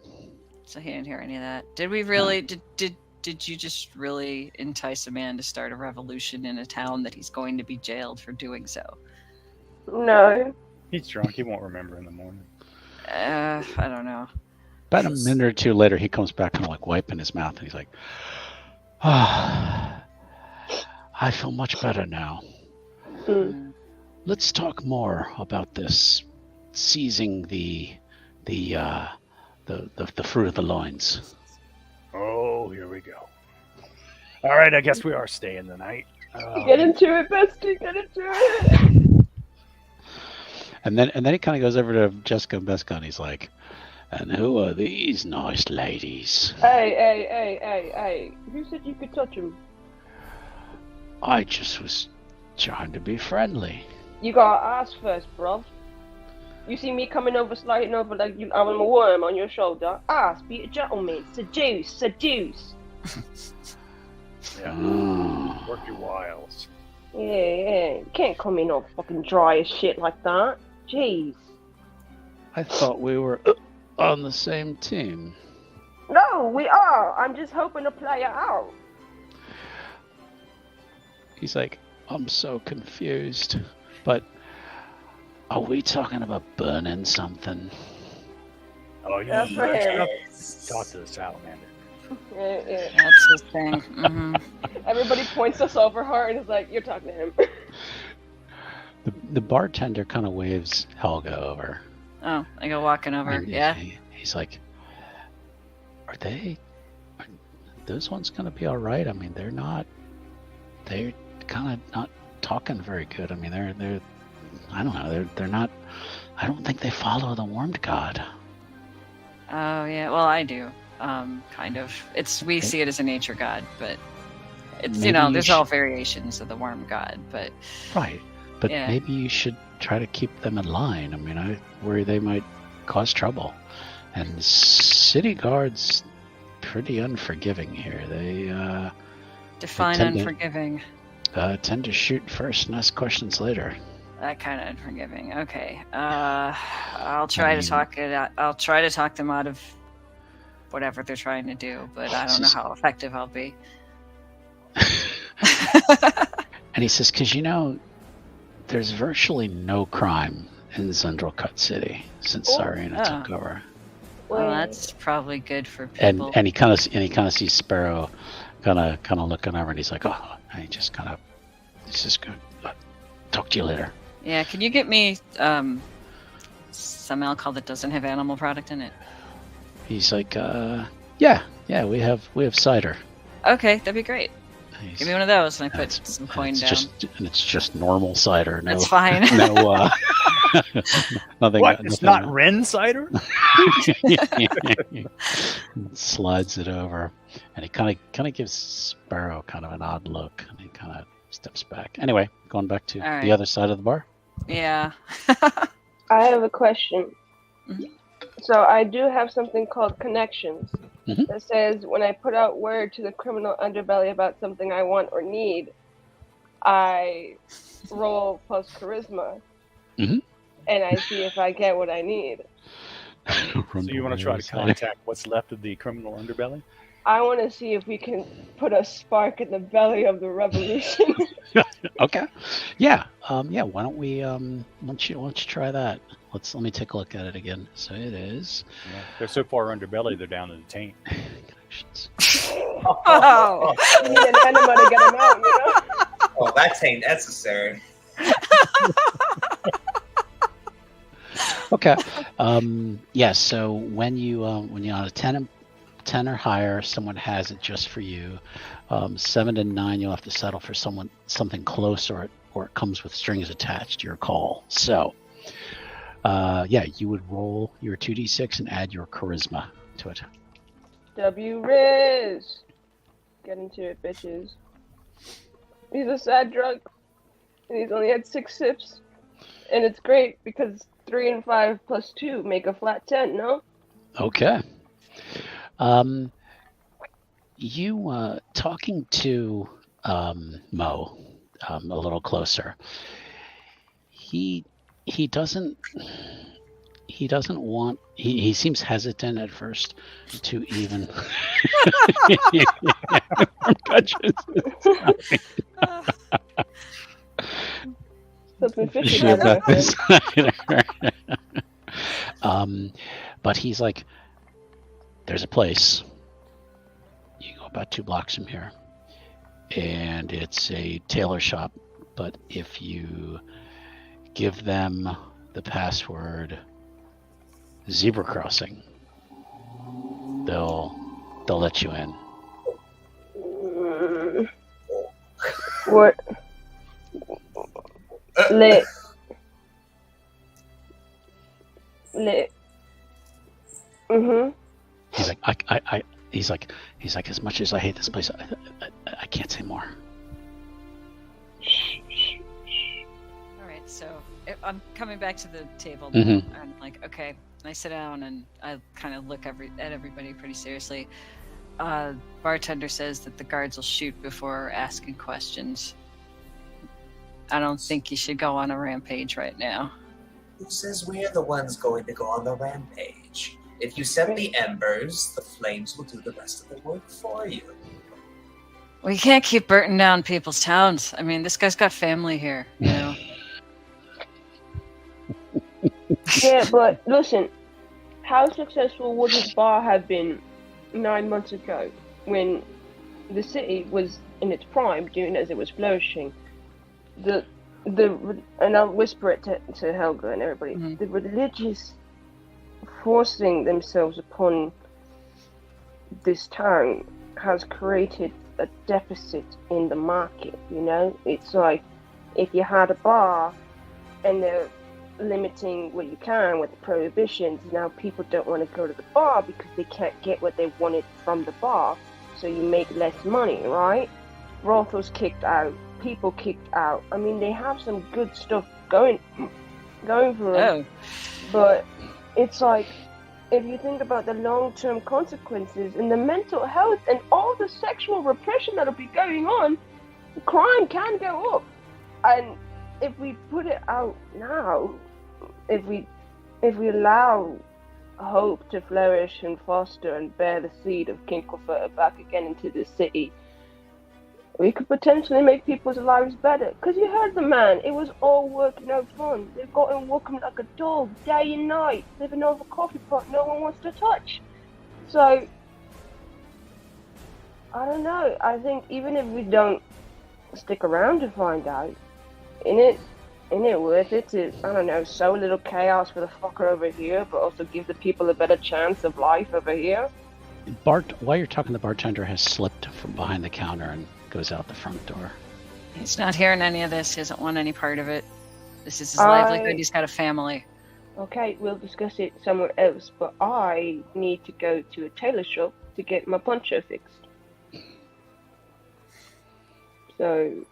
So he didn't hear any of that. Did we really? Did you just really entice a man to start a revolution in a town that he's going to be jailed for doing so? No. He's drunk. He won't remember in the morning. I don't know. About a minute or two later, he comes back kind of like wiping his mouth, and he's like, I feel much better now. Let's talk more about this seizing the fruit of the loins. Oh, here we go. All right, I guess we are staying the night. Get into it, bestie. Get into it. And then he kind of goes over to Jessica and Beska, and he's like, and who are these nice ladies? Hey. Who said you could touch him? I just was trying to be friendly. You gotta ask first, bruv. You see me coming over, sliding over like I'm a worm on your shoulder. Ask, be a gentleman. Seduce. Yeah. Work your wiles. Yeah. You can't come in all fucking dry as shit like that. Jeez. I thought we were on the same team. No, we are. I'm just hoping to play it out. He's like, I'm so confused. But are we talking about burning something? Oh, yeah. That's for him. Talk to the salamander. Yeah. That's his thing. Mm-hmm. Everybody points us over her and is like, you're talking to him. The bartender kind of waves Helga over. Oh, I go walking over. And Yeah. He's like, are those ones gonna be all right? I mean, they're kind of not talking very good. I mean, they're I don't know, they're not. I don't think they follow the Wormed God. Oh yeah. Well, I do. Kind of. We see it as a nature god, but it's Maybe there's all variations of the worm god, but right. But yeah. maybe you should try to keep them in line. I mean, I worry they might cause trouble. And city guards pretty unforgiving here. They define tend to- unforgiving. tend to shoot first and ask questions later. That kind of unforgiving. Okay. I'll try to talk it out. I'll try to talk them out of whatever they're trying to do, but I don't know how effective I'll be. And he says, because there's virtually no crime in Zundrelcut City since Sarena took over. Well, that's probably good for people. And he kind of sees Sparrow kind of looking over, and he's like, oh, and he's just good. Talk to you later. Yeah, can you get me some alcohol that doesn't have animal product in it? He's like, yeah, we have cider. Okay, that'd be great. Give me one of those, and I put some coin down. It's just normal cider. No, that's fine. No, nothing. What? It's not Ren cider? Slides it over, and he kind of gives Sparrow kind of an odd look, and he kind of steps back. Anyway, going back to the other side of the bar. Yeah. I have a question. Mm-hmm. So I do have something called connections. Mm-hmm. That says when I put out word to the criminal underbelly about something I want or need, I roll plus charisma, and I see if I get what I need. So you want to try to contact what's left of the criminal underbelly? I want to see if we can put a spark in the belly of the revolution. Okay. Yeah. Yeah. Why don't we? Why don't you try that? Let me take a look at it again. So it is. Yeah. They're so far underbelly, they're down to the taint. Connections. Oh. You need an enema to get them out, Oh, that ain't necessary. Okay. Yeah. So when you on a 10 or higher, someone has it just for you. 7 to 9, you'll have to settle for something close, or it comes with strings attached to your call. So, yeah, you would roll your 2d6 and add your charisma to it. W Riz. Get into it, bitches. He's a sad drunk. And he's only had 6 sips. And it's great because 3 and 5 plus 2 make a flat 10, no? Okay. You talking to Mo a little closer. He doesn't want. He seems hesitant at first to even. Something fishy about that. But he's like, there's a place. You go about 2 blocks from here, and it's a tailor shop. But if you give them the password zebra crossing, they'll let you in. What? Lit. He's like, he's like, as much as I hate this place, I can't say more. All right, so I'm coming back to the table. Mhm. I'm like, okay. And I sit down and I kind of look at everybody pretty seriously. Bartender says that the guards will shoot before asking questions. I don't think you should go on a rampage right now. Who says we're the ones going to go on the rampage? If you set the embers, the flames will do the rest of the work for you. We can't keep burning down people's towns. I mean, this guy's got family here, you know? Yeah, but listen, how successful would his bar have been 9 months ago when the city was in its prime, doing as it was flourishing? And I'll whisper it to Helga and everybody. Mm-hmm. The religious forcing themselves upon this town has created a deficit in the market. You know, it's like if you had a bar and they're limiting what you can with the prohibitions, now people don't want to go to the bar because they can't get what they wanted from the bar, so you make less money, right? Brothels kicked out, people kicked out. I mean, they have some good stuff going for them, but it's like, if you think about the long-term consequences and the mental health and all the sexual repression that'll be going on, crime can go up. And if we put it out now, if we allow hope to flourish and foster and bear the seed of Kinklefoot back again into the city, we could potentially make people's lives better. Because you heard the man, it was all work, no fun. They've got him working like a dog, day and night, living over a coffee pot no one wants to touch. So, I don't know. I think even if we don't stick around to find out, isn't it worth it to, I don't know, sow a little chaos for the fucker over here, but also give the people a better chance of life over here? While you're talking, the bartender has slipped from behind the counter and goes out the front door. He's not hearing any of this. He doesn't want any part of it. This is his livelihood. He's got a family. Okay, we'll discuss it somewhere else, but I need to go to a tailor shop to get my poncho fixed. So,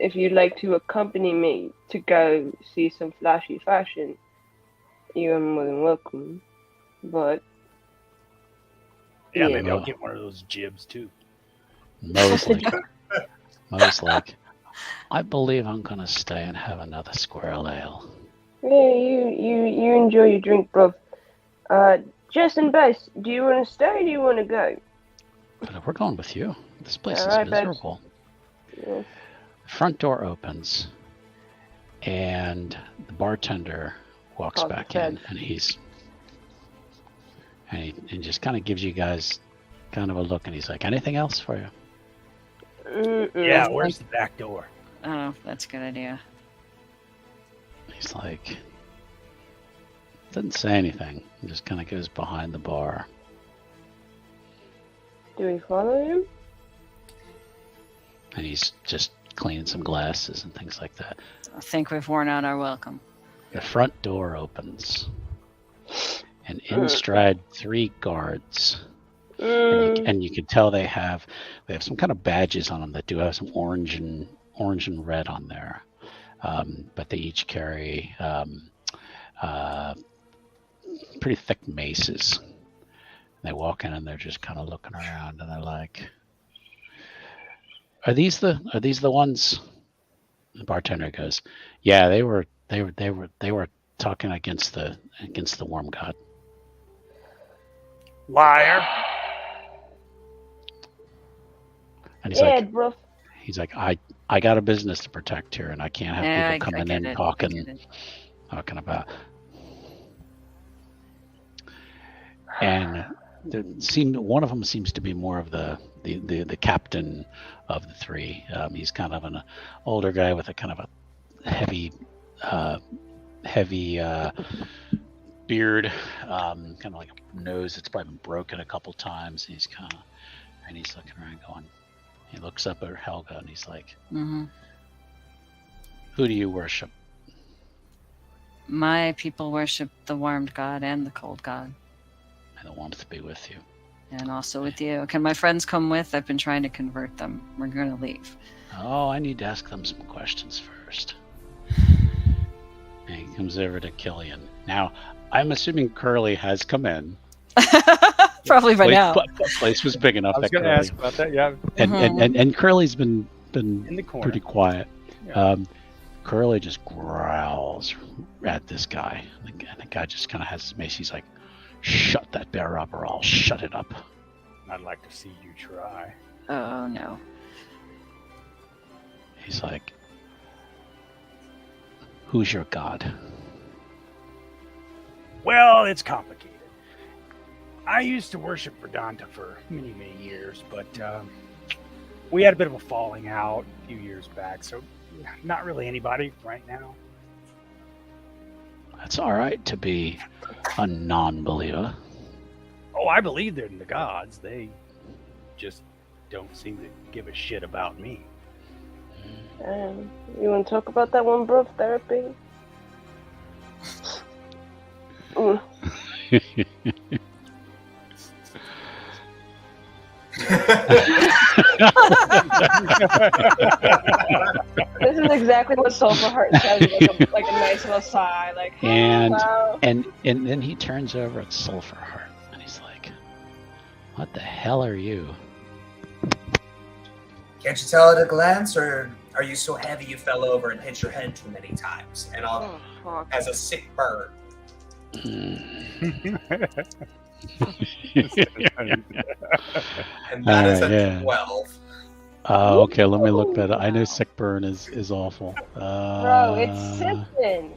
if you'd like to accompany me to go see some flashy fashion, you are more than welcome. But Yeah, maybe I'll get one of those jibs too. Mo's like, I believe I'm gonna stay and have another squirrel ale. yeah, you enjoy your drink, bro. Jess and Bess, do you want to stay or do you want to go? But we're going with you. This place All is right, Bess. miserable. Yeah. Front door opens, and the bartender walks back in, and he just kind of gives you guys kind of a look, and he's like, anything else for you? Yeah, where's the back door? Oh, that's a good idea. He's like, doesn't say anything. He just kind of goes behind the bar. Do we follow him? And he's just cleaning some glasses and things like that. I think we've worn out our welcome. The front door opens, and in stride 3 guards And you can tell they have some kind of badges on them that do have some orange and red on there, but they each carry pretty thick maces. And they walk in and they're just kind of looking around and they're like, "Are these the ones?" The bartender goes, "Yeah, they were talking against the worm god." Liar. And Yeah, bro. he's like, I got a business to protect here, and I can't have people coming in talking about. And one of them seems to be more of the captain of the three. He's kind of an older guy with a kind of a heavy beard, kind of like a nose that's probably been broken a couple times. He's looking around going. He looks up at Helga and he's like, Mm-hmm. "Who do you worship?" My people worship the warmed god and the cold god. "And the warmth be with you." And also with you. Can my friends come with? I've been trying to convert them. We're going to leave. "Oh, I need to ask them some questions first." And he comes over to Killian. Now, I'm assuming Curly has come in. Probably by now. Place was big enough. I was going to ask about that. Yeah. And Curly's been In the corner. pretty quiet. Yeah. Curly just growls at this guy. And the guy just kind of has his mace. He's like, "Shut that bear up or I'll shut it up." I'd like to see you try. Oh, no. He's like, "Who's your god?" Well, it's complicated. I used to worship Verdanta for many, many years, but we had a bit of a falling out a few years back, so not really anybody right now. That's all right to be a non-believer. Oh, I believe in the gods. They just don't seem to give a shit about me. You want to talk about that one, bro? Therapy. This is exactly what Sulfur Heart says, like a nice little sigh, like, oh, And wow. and then he turns over at Sulfur Heart and he's like, "What the hell are you?" Can't you tell at a glance, or are you so heavy you fell over and hit your head too many times? And Oh, fuck. as a sick bird. And that is a 12. Okay, let me look that up. I know sick burn is awful. Bro, it's Simpson.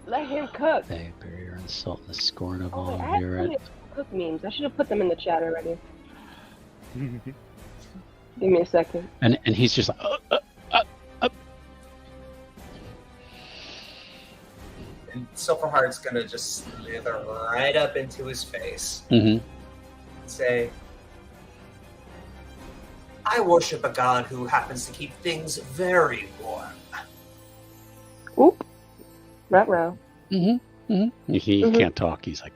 Let him cook. They bury your insult and the scorn of Oh, all I who have hear plenty it. of cook memes. I should have put them in the chat already. Give me a second. And he's just like, And Silverheart's gonna just slither right up into his face mm-hmm. and say, I worship a god who happens to keep things very warm. Oop. Ruh-roh. Mm-hmm. Mm-hmm. He Mhm. can't talk. He's like,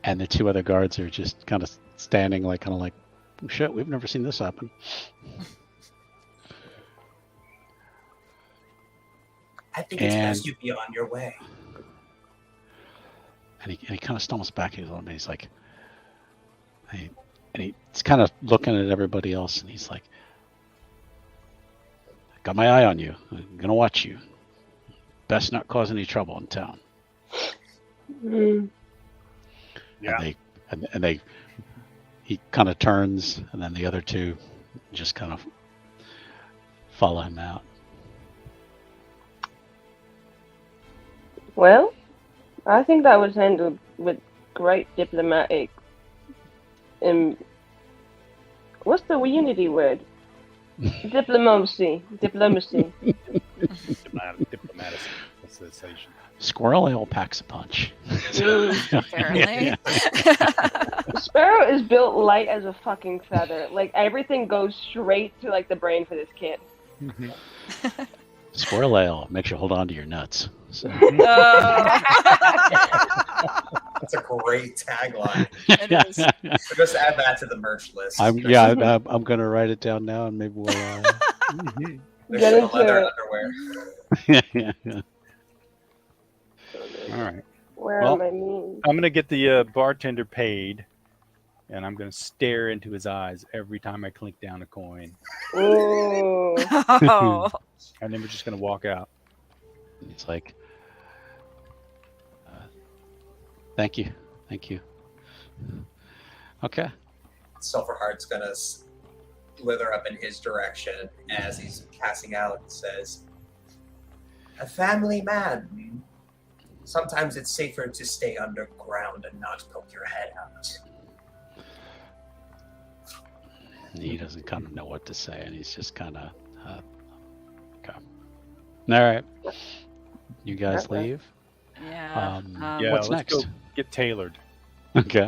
and the two other guards are just kind of standing, like, oh, shit, we've never seen this happen. I think it's And- best you be on your way. And he kind of stumbles back a little bit. He's like, he's kind of looking at everybody else, and he's like, got my eye on you. I'm gonna watch you. Best not cause any trouble in town. Mm. Yeah. And he kind of turns, and then the other two just kind of follow him out. Well, I think that was handled with great diplomatic. What's the unity word? Diplomacy. Diplomatic sensation. Squirrel Ale packs a punch. Apparently. Sparrow is built light as a fucking feather. Like, everything goes straight to, like, the brain for this kid. Squirrel Ale makes you hold on to your nuts. So. Oh. That's a great tagline. It is. So just add that to the merch list. I'm gonna write it down now, and maybe we'll. There's Get some into leather it. underwear. All right. Where Well, am I mean? I'm gonna get the bartender paid, and I'm gonna stare into his eyes every time I clink down a coin, Ooh. Oh. and then we're just gonna walk out. It's like, thank you. Okay. Silverheart's gonna slither up in his direction as he's passing out and says, "A family man. Sometimes it's safer to stay underground and not poke your head out." He doesn't kind of know what to say, and he's just kind of, okay. All right. You guys Okay. leave. Yeah. Yeah, What's let's next? go get tailored. Okay.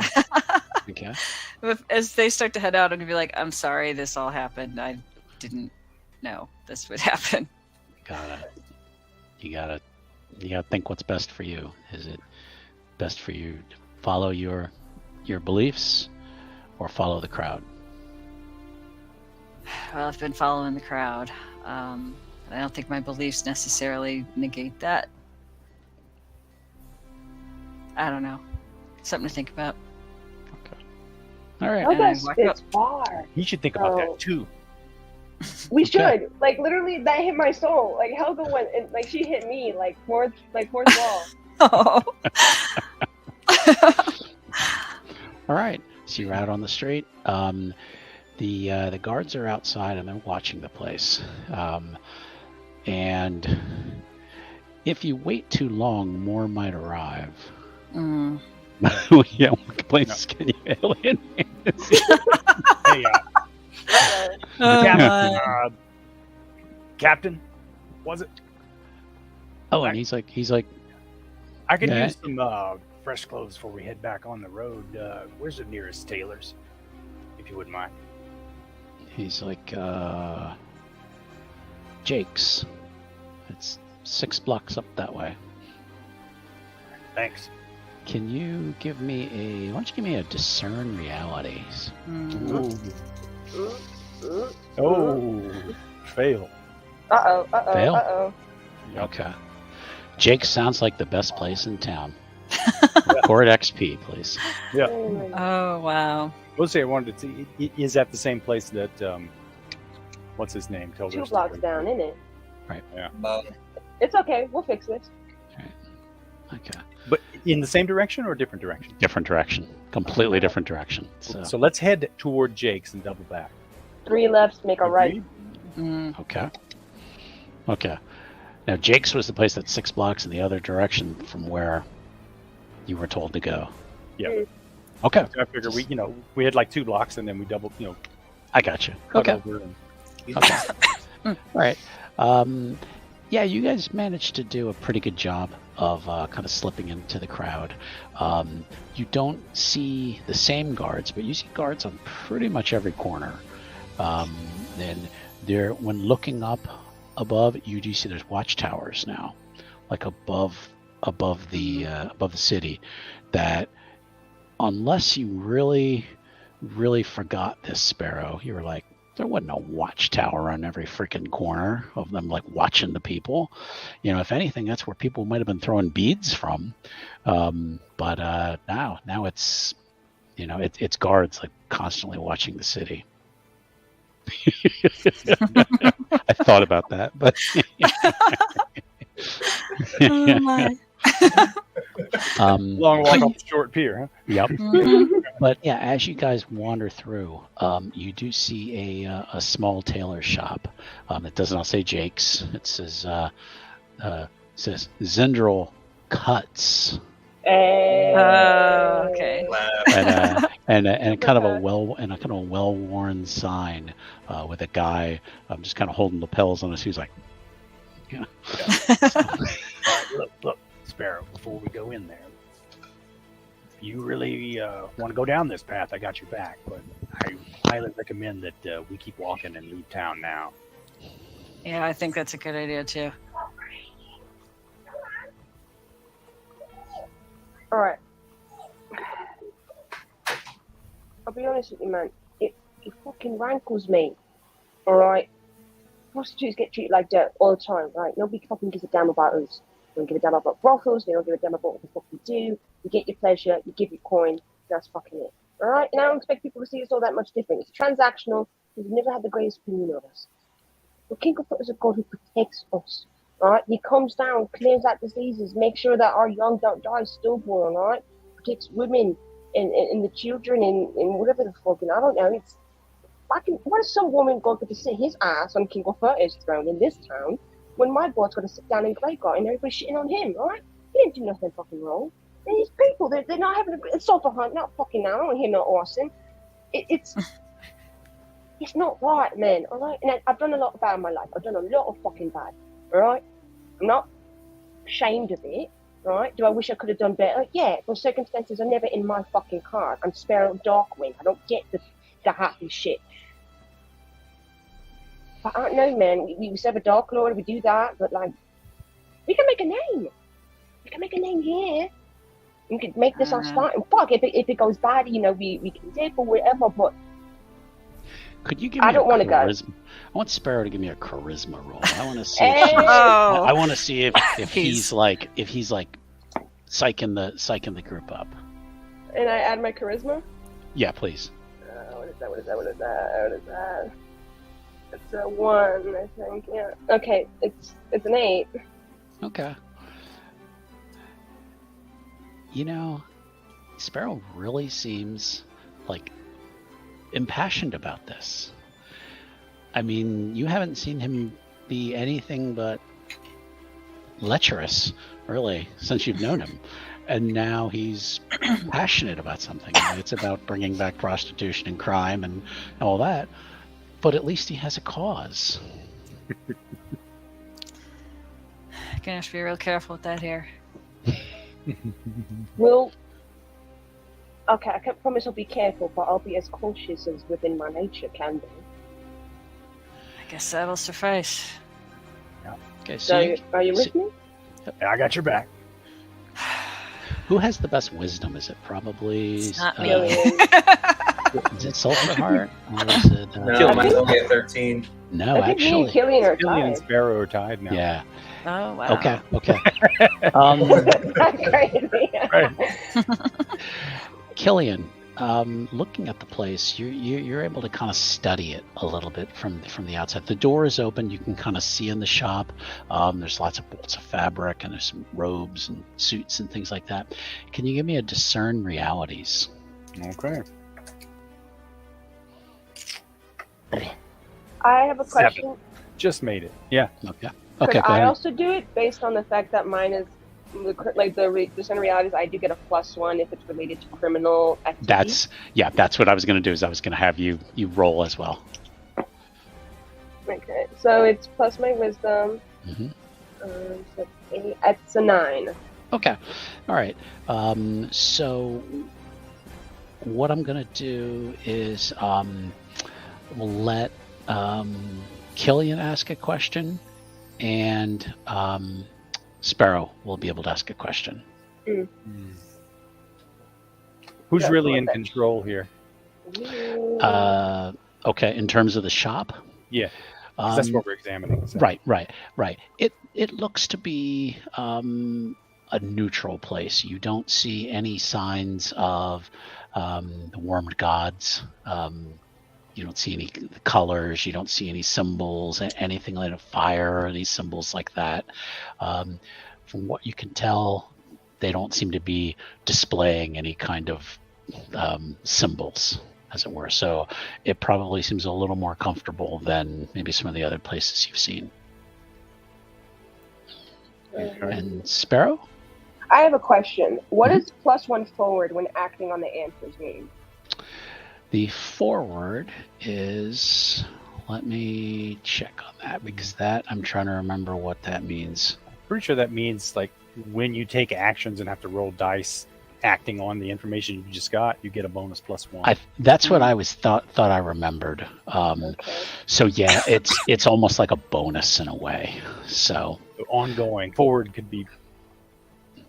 Okay. As they start to head out, I'm gonna be like, "I'm sorry, this all happened. I didn't know this would happen." You gotta think what's best for you. Is it best for you to follow your beliefs or follow the crowd? Well, I've been following the crowd. I don't think my beliefs necessarily negate that. I don't know. Something to think about. Okay. All right. Helga and I walk up. spits far. You should think about Oh. that too. We Okay. should. Like literally, that hit my soul. Like Helga went and like she hit me like fourth wall. Oh. All right. So you're out on the street. The guards are outside and they're watching the place. And if you wait too long, more might arrive. Mm. Yeah, what places can you alien? Hey, Oh, Captain, my. Captain, was it? Oh, and he's like, I could Yeah. use some fresh clothes before we head back on the road. Where's the nearest tailor's, if you wouldn't mind? Jake's. It's 6 blocks up that way. Thanks. Can you give me why don't you give me a discern realities? Mm. Oh, fail. Fail? Uh-oh. Okay. Jake sounds like the best place in town. Record XP, please. Yeah. Oh, wow. We'll say I wanted to see. Is that the same place that what's his name? Told 2 us to blocks go? down, isn't it? Mo. It's okay. We'll fix this. Okay. But in the same direction or a different direction? Different direction. Completely different direction. So let's head toward Jake's and double back. 3 lefts make a right. Agreed? Okay. Okay. Now Jake's was the place that's 6 blocks in the other direction from where you were told to go. Yeah. Okay. So I figure we had like 2 blocks and then we double I got you. cut Okay. over and Okay. All right. Yeah, you guys managed to do a pretty good job of kind of slipping into the crowd. You don't see the same guards, but you see guards on pretty much every corner. Then when looking up above, you do see there's watchtowers now, like above the city. That unless you really forgot this, Sparrow, you were like, there wasn't a watchtower on every freaking corner of them, like watching the people. If anything, that's where people might have been throwing beads from. But now it's, it's guards like constantly watching the city. I thought about that, but Oh, my. long walk off the short pier, huh? Yep. Mhm. But yeah, as you guys wander through, you do see a small tailor shop. It does not say Jake's. It says Zundrelcut. Okay. and kind of a well-worn sign with a guy just kind of holding lapels on his shoes, like, All right, look, Sparrow. Before we go in there, if you really want to go down this path, I got your back. But I highly recommend that we keep walking and leave town now. Yeah, I think that's a good idea, too. All right. I'll be honest with you, man. It fucking rankles me. All right. Prostitutes get treated like dirt all the time, right? Nobody fucking gives a damn about us. They don't give a damn about brothels. They don't give a damn about what the fuck we do. You get your pleasure. You give your coin. That's fucking it. All right. And I don't expect people to see us all that much different. It's transactional. We've never had the greatest opinion of us. But King of Foot is a god who protects us. All right. He comes down, clears out diseases, makes sure that our young don't die stillborn. All right. Protects women and the children and whatever the fucking I don't know. It's what if some woman God to sit his ass on King Offerta's throne in this town when my God's got to sit down in Greyguard and everybody's shitting on him, alright? He didn't do nothing fucking wrong. And these people, they're not having a sulfur hunt, not fucking now. I don't want to hear no arson. It's not right, man, alright? And I've done a lot bad in my life. I've done a lot of fucking bad, alright? I'm not ashamed of it, right? Do I wish I could have done better? Yeah, but circumstances are never in my fucking card. I'm Sparrow Darkwing. I don't get the happy shit. But I don't know, man. We serve a Dark Lord, we do that, but like, we can make a name. We can make a name here. We can make this our start. And fuck, if it goes bad, you know, we can dip or whatever. But could you give me? I don't want to go. I want Sparrow to give me a charisma roll. I want to see. I want to see if he's like psyching the group up. And I add my charisma. Yeah, please. What is that? It's a 1, I think. Yeah. Okay, it's an 8. Okay. You know, Sparrow really seems like impassioned about this. I mean, you haven't seen him be anything but lecherous, really, since you've known him. And now he's passionate about something. It's about bringing back prostitution and crime and all that. But at least he has a cause. Gonna have to be real careful with that here. Well, okay, I can't promise I'll be careful, but I'll be as cautious as within my nature can be. I guess that'll suffice. Yeah. Okay, so are you with me? I got your back. Who has the best wisdom? Is it probably... It's not me. Is it Sulphur Heart? Or is it, no, mine's only at 13. No, I think me and Killian are Killian and tied. Sparrow are tied now. Yeah. Oh, wow. Okay. That's crazy. Right. Killian, looking at the place, you're able to kind of study it a little bit from the outside. The door is open. You can kind of see in the shop. There's lots of bolts of fabric, and there's some robes and suits and things like that. Can you give me a discern realities? Okay. I have a question. 7. Just made it. Yeah. Okay. Could Okay. I also do it based on the fact that mine is like the discern realities? I do get a +1 if it's related to criminal activity. That's what I was going to do. Is I was going to have you roll as well. Okay, so it's plus my wisdom. Mm-hmm. So it's a 9. Okay. All right. So what I'm going to do is we'll let Killian ask a question, and Sparrow will be able to ask a question. Who's really in control here? Okay, in terms of the shop? Yeah, 'cause that's what we're examining. So. Right. It looks to be a neutral place. You don't see any signs of the warmed gods. You don't see any colors. You don't see any symbols, anything like a fire, or any symbols like that. From what you can tell, they don't seem to be displaying any kind of symbols, as it were. So it probably seems a little more comfortable than maybe some of the other places you've seen. Okay. And Sparrow? I have a question. What does +1 forward when acting on the answers mean? The forward is, let me check on that, because that, I'm trying to remember what that means. Pretty sure that means like when you take actions and have to roll dice acting on the information you just got, you get a bonus +1. That's what I was thought I remembered. Okay. So yeah, it's almost like a bonus in a way. So Ongoing. Forward could be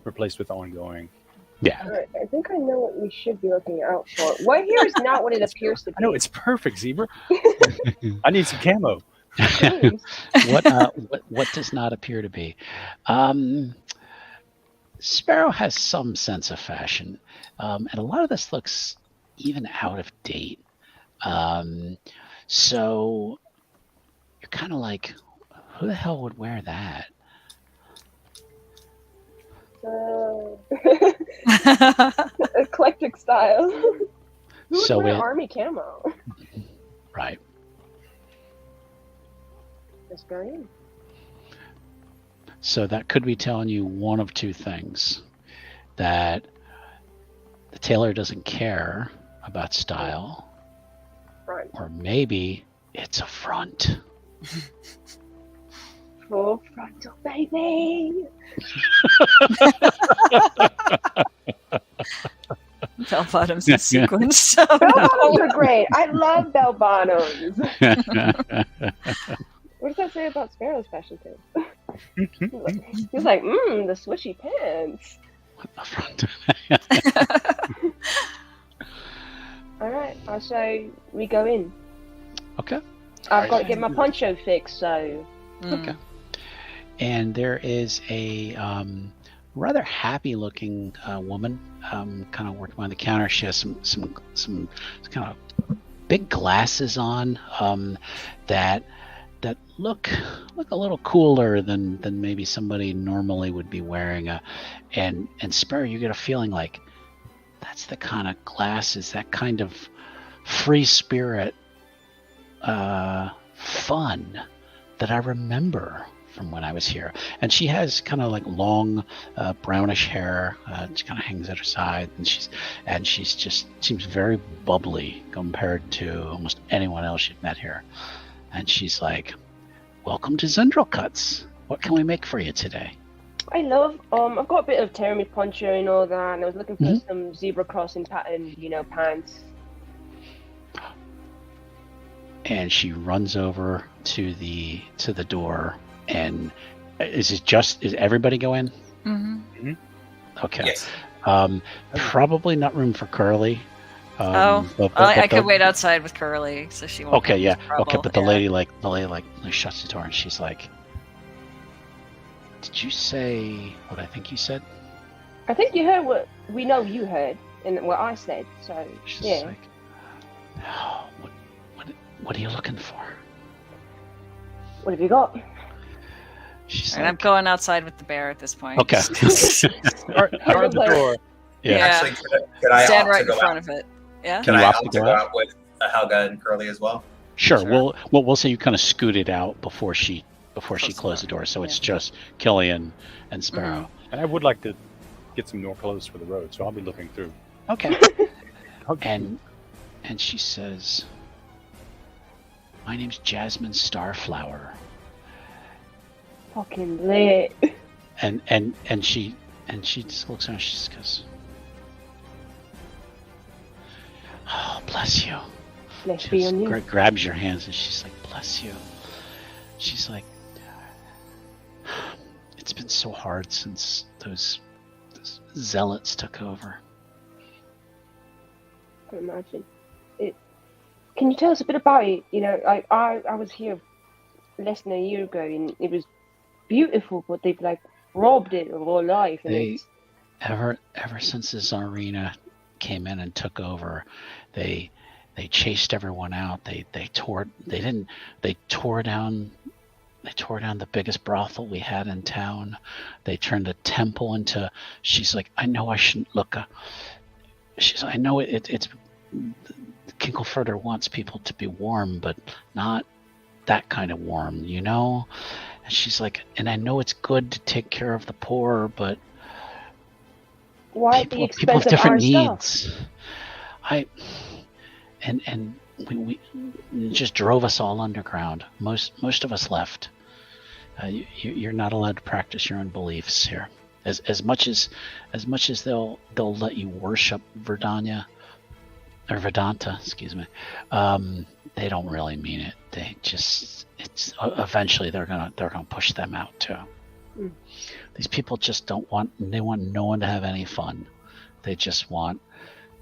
replaced with ongoing. Yeah. Alright, I think I know what we should be looking out for. What here is not what it appears to be. I know it's perfect, Zebra. I need some camo. Please. What does not appear to be? Sparrow has some sense of fashion, and a lot of this looks even out of date. So you're kind of like, who the hell would wear that? Eclectic style. Who would So wear it- army camo? Right. That's brilliant. So that could be telling you one of two things: that the tailor doesn't care about style, Right. or maybe it's a front. Full frontal, baby. Bell bottoms in sequence. Bell bottoms are great. I love bell bottoms. What does that say about Sparrow's fashion taste? He's like, the swishy pants. A front. All right, I'll say we go in. Okay. I've got to get my poncho fixed, so. Okay. And there is a rather happy-looking woman, kind of working behind the counter. She has some kind of big glasses on that look a little cooler than maybe somebody normally would be wearing. And Sparrow, you get a feeling like that's the kind of glasses, that kind of free spirit fun that I remember from when I was here. And she has kind of like long brownish hair. She kind of hangs at her side, and she's just seems very bubbly compared to almost anyone else you've met here. And she's like, "Welcome to Zundrelcuts. What can we make for you today?" I love, I've got a bit of tear in my poncho and all that, and I was looking for some zebra crossing pattern, pants. And she runs over to the door. And is everybody go in? Mm-hmm. Okay. Yes. Probably not room for Curly. I could wait outside with Curly, so she won't. Okay, yeah. Trouble. Okay, but the lady shuts the door, and she's like, "Did you say what I think you said?" I think you heard what we know you heard, and what I said, so, She's yeah. like, "Oh, what are you looking for?" What have you got? She's And I'm going outside with the bear at this point. Okay. Start at the door. Yeah. Actually, could I Stand opt right to in go front out? of it. Yeah. Can You I opt to opt to go go out? out with Helga and Curly as well? Sure. Sure. We'll say you kind of scooted out before she Close closed the the door, door, so it's yeah. just Killian and Sparrow. And I would like to get some more clothes for the road, so I'll be looking through. Okay. Okay. And she says, "My name's Jasmine Starflower." Fucking lit. And she just looks around and she just goes, "Oh, bless you." Let's be Just on you. grabs your hands and she's like, "Bless you." She's like, "It's been so hard since those zealots took over." I can imagine. Can you tell us a bit about it? I was here less than a year ago, and it was beautiful, but they've robbed it of all life. And it's Ever since the Tsarina came in and took over, they chased everyone out. They tore down the biggest brothel we had in town. They turned the temple into. She's like, "I know I shouldn't look." She's like, "I know it's Kinkelfurter wants people to be warm, but not that kind of warm, you know?" And she's like, "And I know it's good to take care of the poor, but why at the people expense have of different our stuff? needs." We just drove us all underground. Most of us left. You're not allowed to practice your own beliefs here. As much as they'll let you worship Vedanta, excuse me. They don't really mean it. They just eventually they're gonna push them out too. These people just want no one to have any fun. They just want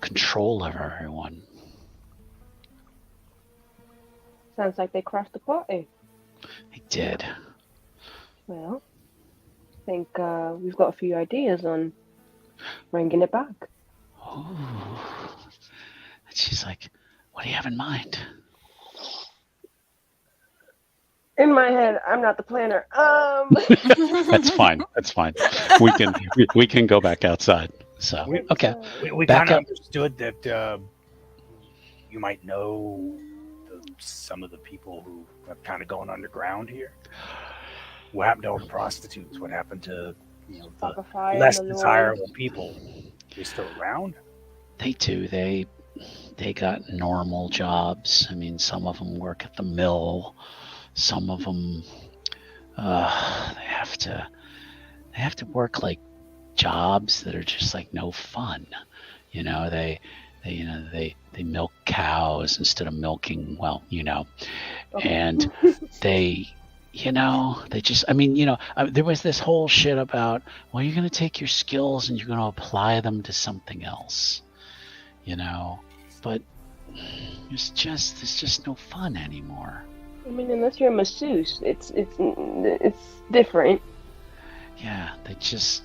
control over everyone. Sounds like they crashed the party. They did. Well, I think we've got a few ideas on bringing it back. Ooh. And she's like, what do you have in mind? In my head, I'm not the planner. That's fine. That's fine. We can go back outside. So okay. We Back kind of up. understood that you might know some of the people who have kind of gone underground here. What happened to all the prostitutes? What happened to the Fire less and the desirable people? They still around? They do. They got normal jobs. I mean, some of them work at the mill. Some of them they have to work like jobs that are just like no fun. They milk cows instead of milking, and they just, there was this whole shit about, well, you're going to take your skills and you're going to apply them to something else, but there's just no fun anymore. I mean, unless you're a masseuse, it's different. Yeah, they just,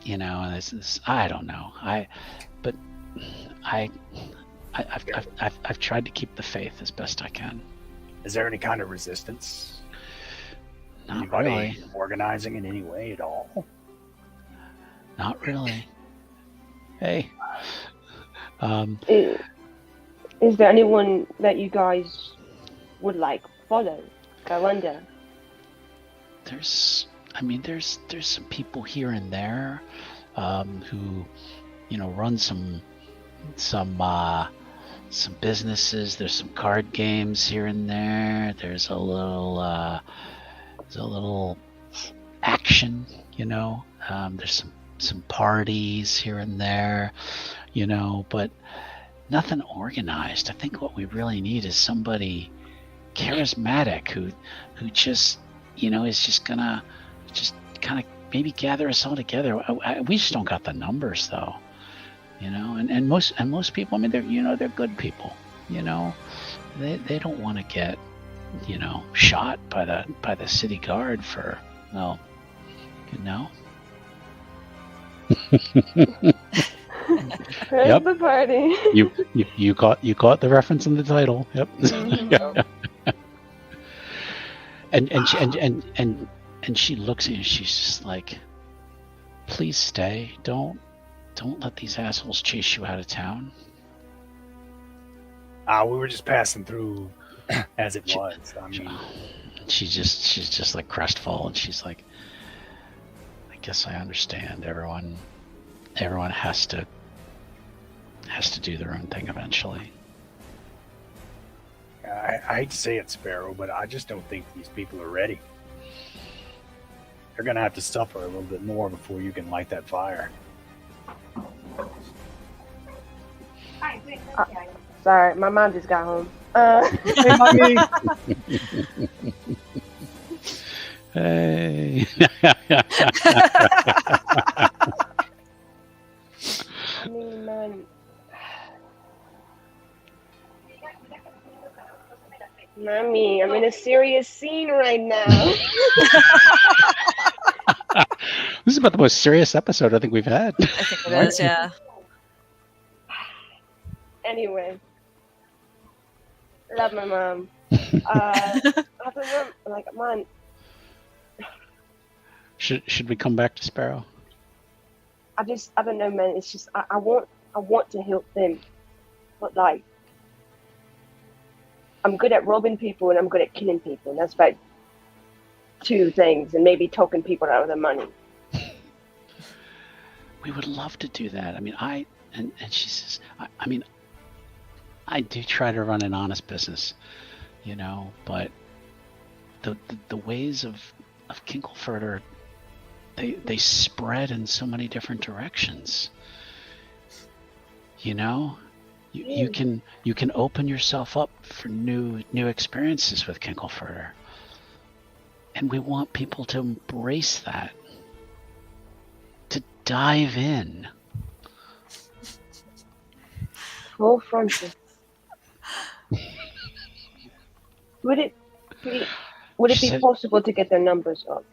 this I don't know. I've tried to keep the faith as best I can. Is there any kind of resistance? Not Anybody really. organizing in any way at all? Not really. Hey. Is there anyone that you guys would follow, go under? There's some people here and there who run some businesses. There's some card games here and there. There's a little action, there's some parties here and there, but nothing organized. I think what we really need is somebody charismatic who just is just gonna kind of maybe gather us all together. We just don't got the numbers though, and most people, I mean, they're good people, they don't want to get shot by the city guard for Yep. The party. You caught the reference in the title. Yep. Mm-hmm. And she looks at you and she's just like, please stay. Don't let these assholes chase you out of town. We were just passing through as it was. I mean, she's just like crestfallen. She's like, I guess I understand. Everyone has to do their own thing eventually. I hate to say it, Sparrow, but I just don't think these people are ready. They're going to have to suffer a little bit more before you can light that fire. Sorry, my mom just got home. Hey, mommy! Hey. I mean, man. Mommy, I'm in a serious scene right now. This is about the most serious episode I think we've had. I think it is, yeah. Anyway, love my mom. I like, man. Should we come back to Sparrow? I don't know, man. It's just I want to help them, but like, I'm good at robbing people and I'm good at killing people, and that's about two things, and maybe talking people out of their money. We would love to do that. I mean, and she says, I mean, I do try to run an honest business, but the ways of Kinkelford they spread in so many different directions. You can open yourself up for new experiences with Kinkelford, and we want people to embrace that, to dive in. Full frontal. Would it She be said- possible to get their numbers up?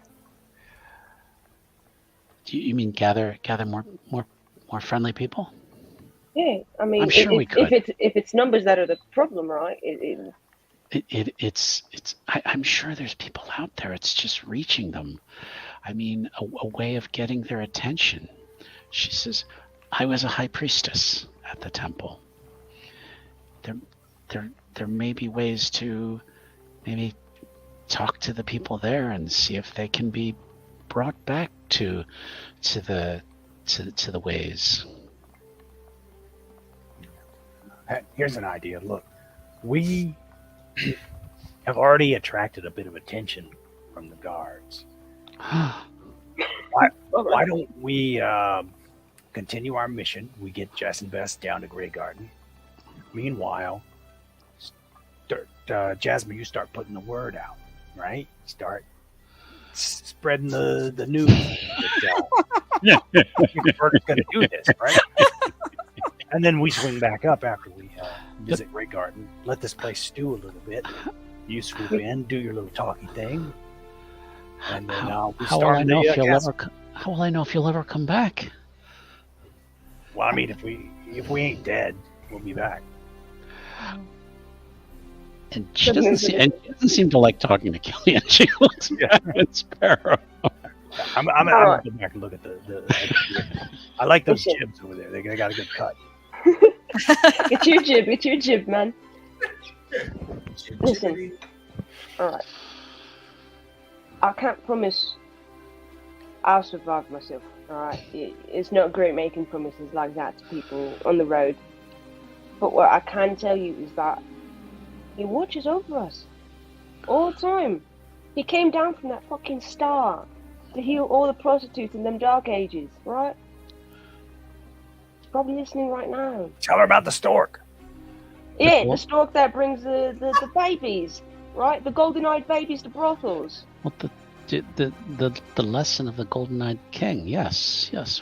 Do you mean gather more friendly people? Yeah, I mean, I'm sure we could. if it's numbers that are the problem, right? I'm sure there's people out there. It's just reaching them. I mean, a way of getting their attention. She says, I was a high priestess at the temple. There may be ways to maybe talk to the people there and see if they can be brought back to the ways. Here's an idea. Look, we have already attracted a bit of attention from the guards. Why don't we continue our mission? We get Jess and Bess down to Grey Garden. Meanwhile, Jasmine, you start putting the word out, right? Start spreading the news. We're going to do this, right? And then we swing back up after we visit Grey Garden. Let this place stew a little bit. You swoop in, do your little talky thing, and then we how will start. I know if you'll ever? How will I know if you'll ever come back? Well, I mean, if we ain't dead, we'll be back. And she doesn't seem to like talking to Killian. She looks back at Sparrow. I'm gonna go back and look at the I like those jibs over there. They got a good cut. It's your jib, man. Listen. Alright. I can't promise I'll survive myself. Alright. It's not great making promises like that to people on the road. But what I can tell you is that he watches over us. All the time. He came down from that fucking star to heal all the prostitutes in them dark ages, right? He's probably listening right now. Tell her about the stork. Yeah, the stork that brings the babies, right? The golden-eyed babies to brothels. Well, the lesson of the golden-eyed king. Yes. Yes.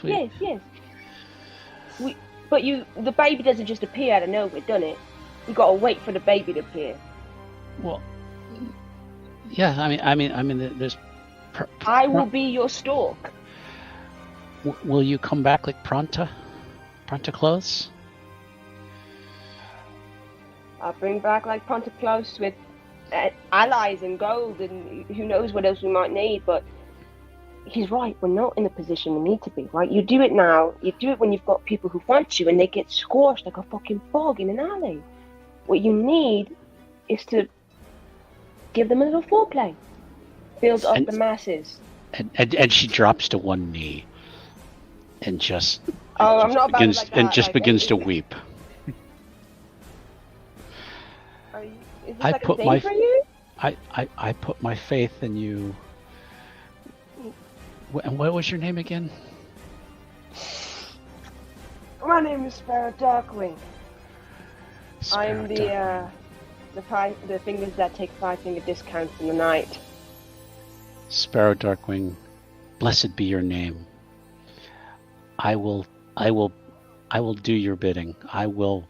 But the baby doesn't just appear out of nowhere, doesn't it? You gotta wait for the baby to appear. Well, yeah. I mean, there's. I will be your stork. Will you come back like pronto clothes? I'll bring back like Ponticlus with allies and gold and who knows what else we might need. But he's right. We're not in the position we need to be. Right? You do it now. You do it when you've got people who want you and they get squashed like a fucking fog in an alley. What you need is to give them a little foreplay. Build up the masses. And she drops to one knee and just I'm not about begins like that, and just like, begins to weep. Is this like a thing for you? I put my faith in you. And what was your name again? My name is Sparrow Darkwing. Sparrow I'm Darkwing. the fingers that take 5-finger discounts in the night. Sparrow Darkwing, blessed be your name. I will do your bidding. I will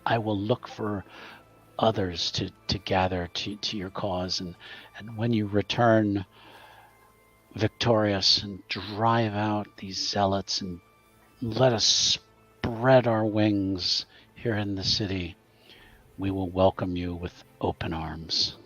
look for others to gather to your cause, and when you return victorious and drive out these zealots and let us spread our wings here in the city, we will welcome you with open arms.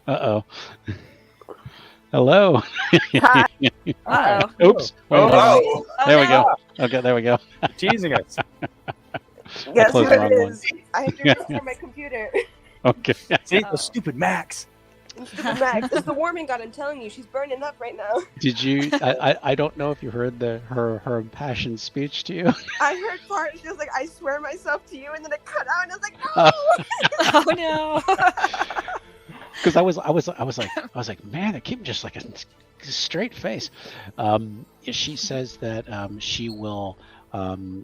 Uh-oh. Hello. Hi. Uh-oh. Oops. Oh, There we go. Okay, there we go. Teasing us. Guess closed who the it wrong is? I had to restart my computer. Okay. See, the stupid Max. Max, it's the warming god. I'm telling you, she's burning up right now. Did you? I don't know if you heard her impassioned speech to you. I heard part. She was like, "I swear myself to you," and then it cut out, and I was like, "No." Oh no. Because I was like, man, they keep just like a straight face. She says that she will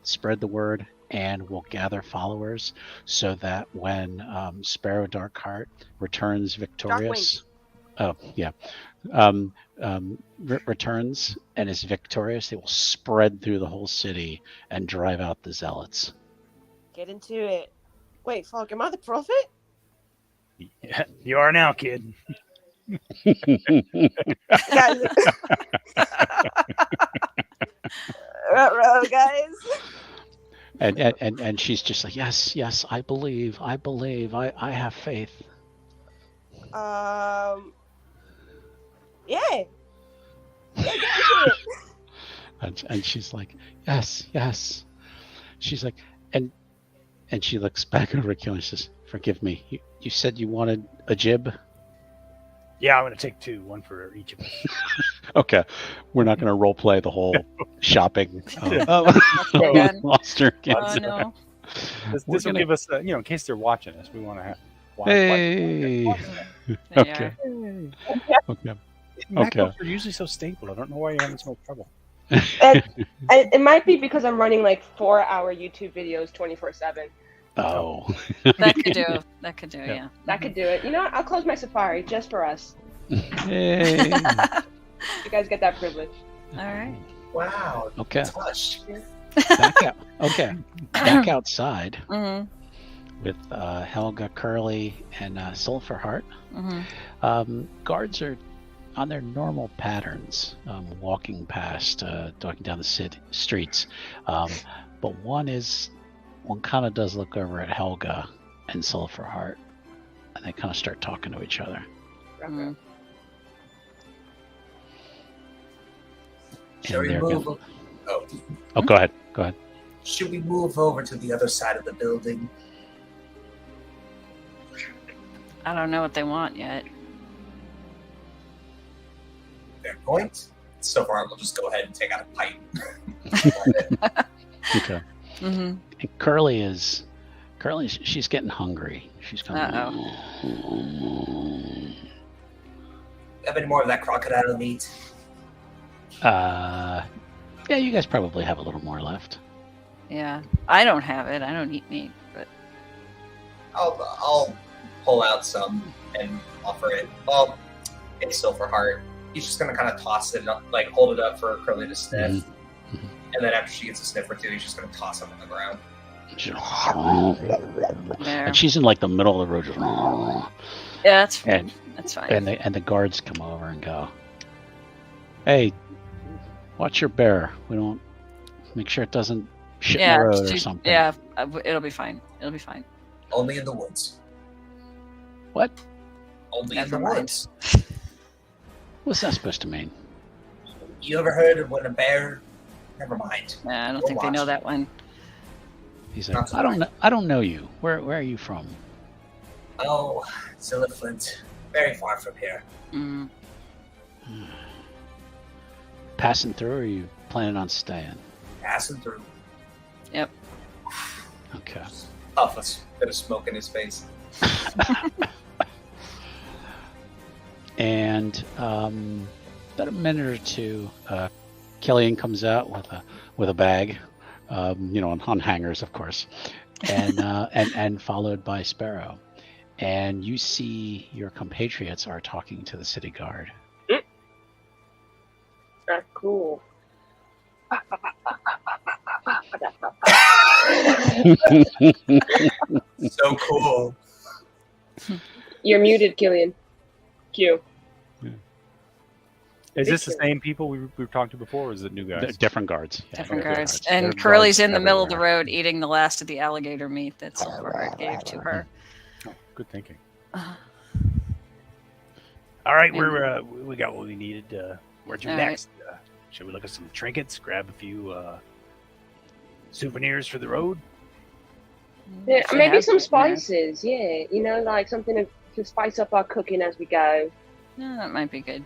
spread the word and we'll gather followers so that when Sparrow Darkheart returns victorious, returns and is victorious, they will spread through the whole city and drive out the zealots. Get into it. Wait, fuck, am I the prophet? Yeah, you are now, kid. Guys. Guys. And she's just like, yes, I believe, I have faith. Yeah. Yeah, get into it. And she's like, yes. She's like, and she looks back over at Killian and says, forgive me, you said you wanted a jib? Yeah, I'm going to take 2, one for each of us. Okay, we're not going to role play the whole shopping. Monster again. Oh, no. This will give us, in case they're watching us, we want to have. Hey. Okay. Okay. Macros are usually so stable. I don't know why you're having so much trouble. It might be because I'm running like 4-hour YouTube videos 24/7. Oh. That could do, yeah. That could do it. You know what? I'll close my Safari just for us. Hey. You guys get that privilege. All right. Wow. Okay. Touched. Back out. Okay. Back outside Mm-hmm. with Helga, Curly, and Sulphurheart. Mm-hmm. Guards are on their normal patterns, walking past, walking down the streets. But one kind of does look over at Helga and Sulphurheart, and they kind of start talking to each other. Mm-hmm. Shall we they're move? gonna- Oh, go ahead. should we move over to the other side of the building? I don't know what they want yet. Fair point. So far, we'll just go ahead and take out a pipe. Okay. Mm-hmm. And Curly, she's getting hungry. She's going. Have any more of that crocodile meat? Yeah, you guys probably have a little more left. Yeah. I don't have it. I don't eat meat, but I'll pull out some and offer it. Well, it's Silverheart. He's just gonna kind of toss it up, like hold it up for Curly to sniff, Mm-hmm. and then after she gets a sniff or two, he's just gonna toss it on the ground. there. And she's in like the middle of the road. Just, Yeah, that's fine. That's fine. and the guards come over and go, "Hey, watch your bear. We don't make sure it doesn't shit in the road or something." Yeah, it'll be fine. It'll be fine. Only in the woods. What? Only Never in the mind. woods. What's that supposed to mean? You ever heard of when a bear? Never mind. Nah, I don't We'll think they know watch. that one. He's Not like, I don't know you. Where are you from? Oh, Zilliflint. Very far from here. Mm. Passing through, or are you planning on staying? Passing through. Yep. Okay. Puff a bit of smoke in his face. And about a minute or two, Killian comes out with a bag, on hangers, of course, and followed by Sparrow. And you see your compatriots are talking to the city guard. That's cool. So cool. You're muted, Killian. Q. Is this the same people we were talking to before, or is it new guys? Different guards. Yeah, Different okay. guards. There are And Curly's guards in the middle of the everywhere. road eating the last of the alligator meat that Silverheart gave to her. Oh, good thinking. Uh, All right, And- we got what we needed. Where to All right. next? Should we look at some trinkets? Grab a few souvenirs for the road? Yeah, She maybe has some it, yeah. spices. Yeah, like something to spice up our cooking as we go. Yeah, that might be good.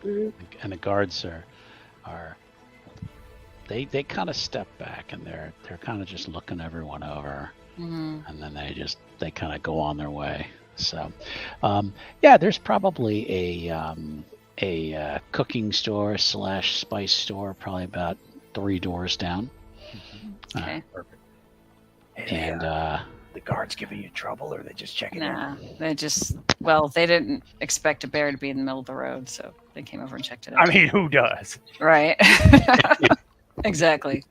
Mhm. And the guards are they kind of step back and they're kind of just looking everyone over, Hmm. and then they kind of go on their way. So, there's probably a cooking store / spice store probably about 3 doors down. Okay. Perfect. And the guards giving you trouble, or are they just checking Nah, they didn't expect a bear to be in the middle of the road, so they came over and checked it in? out. I mean, who does? Right. Exactly.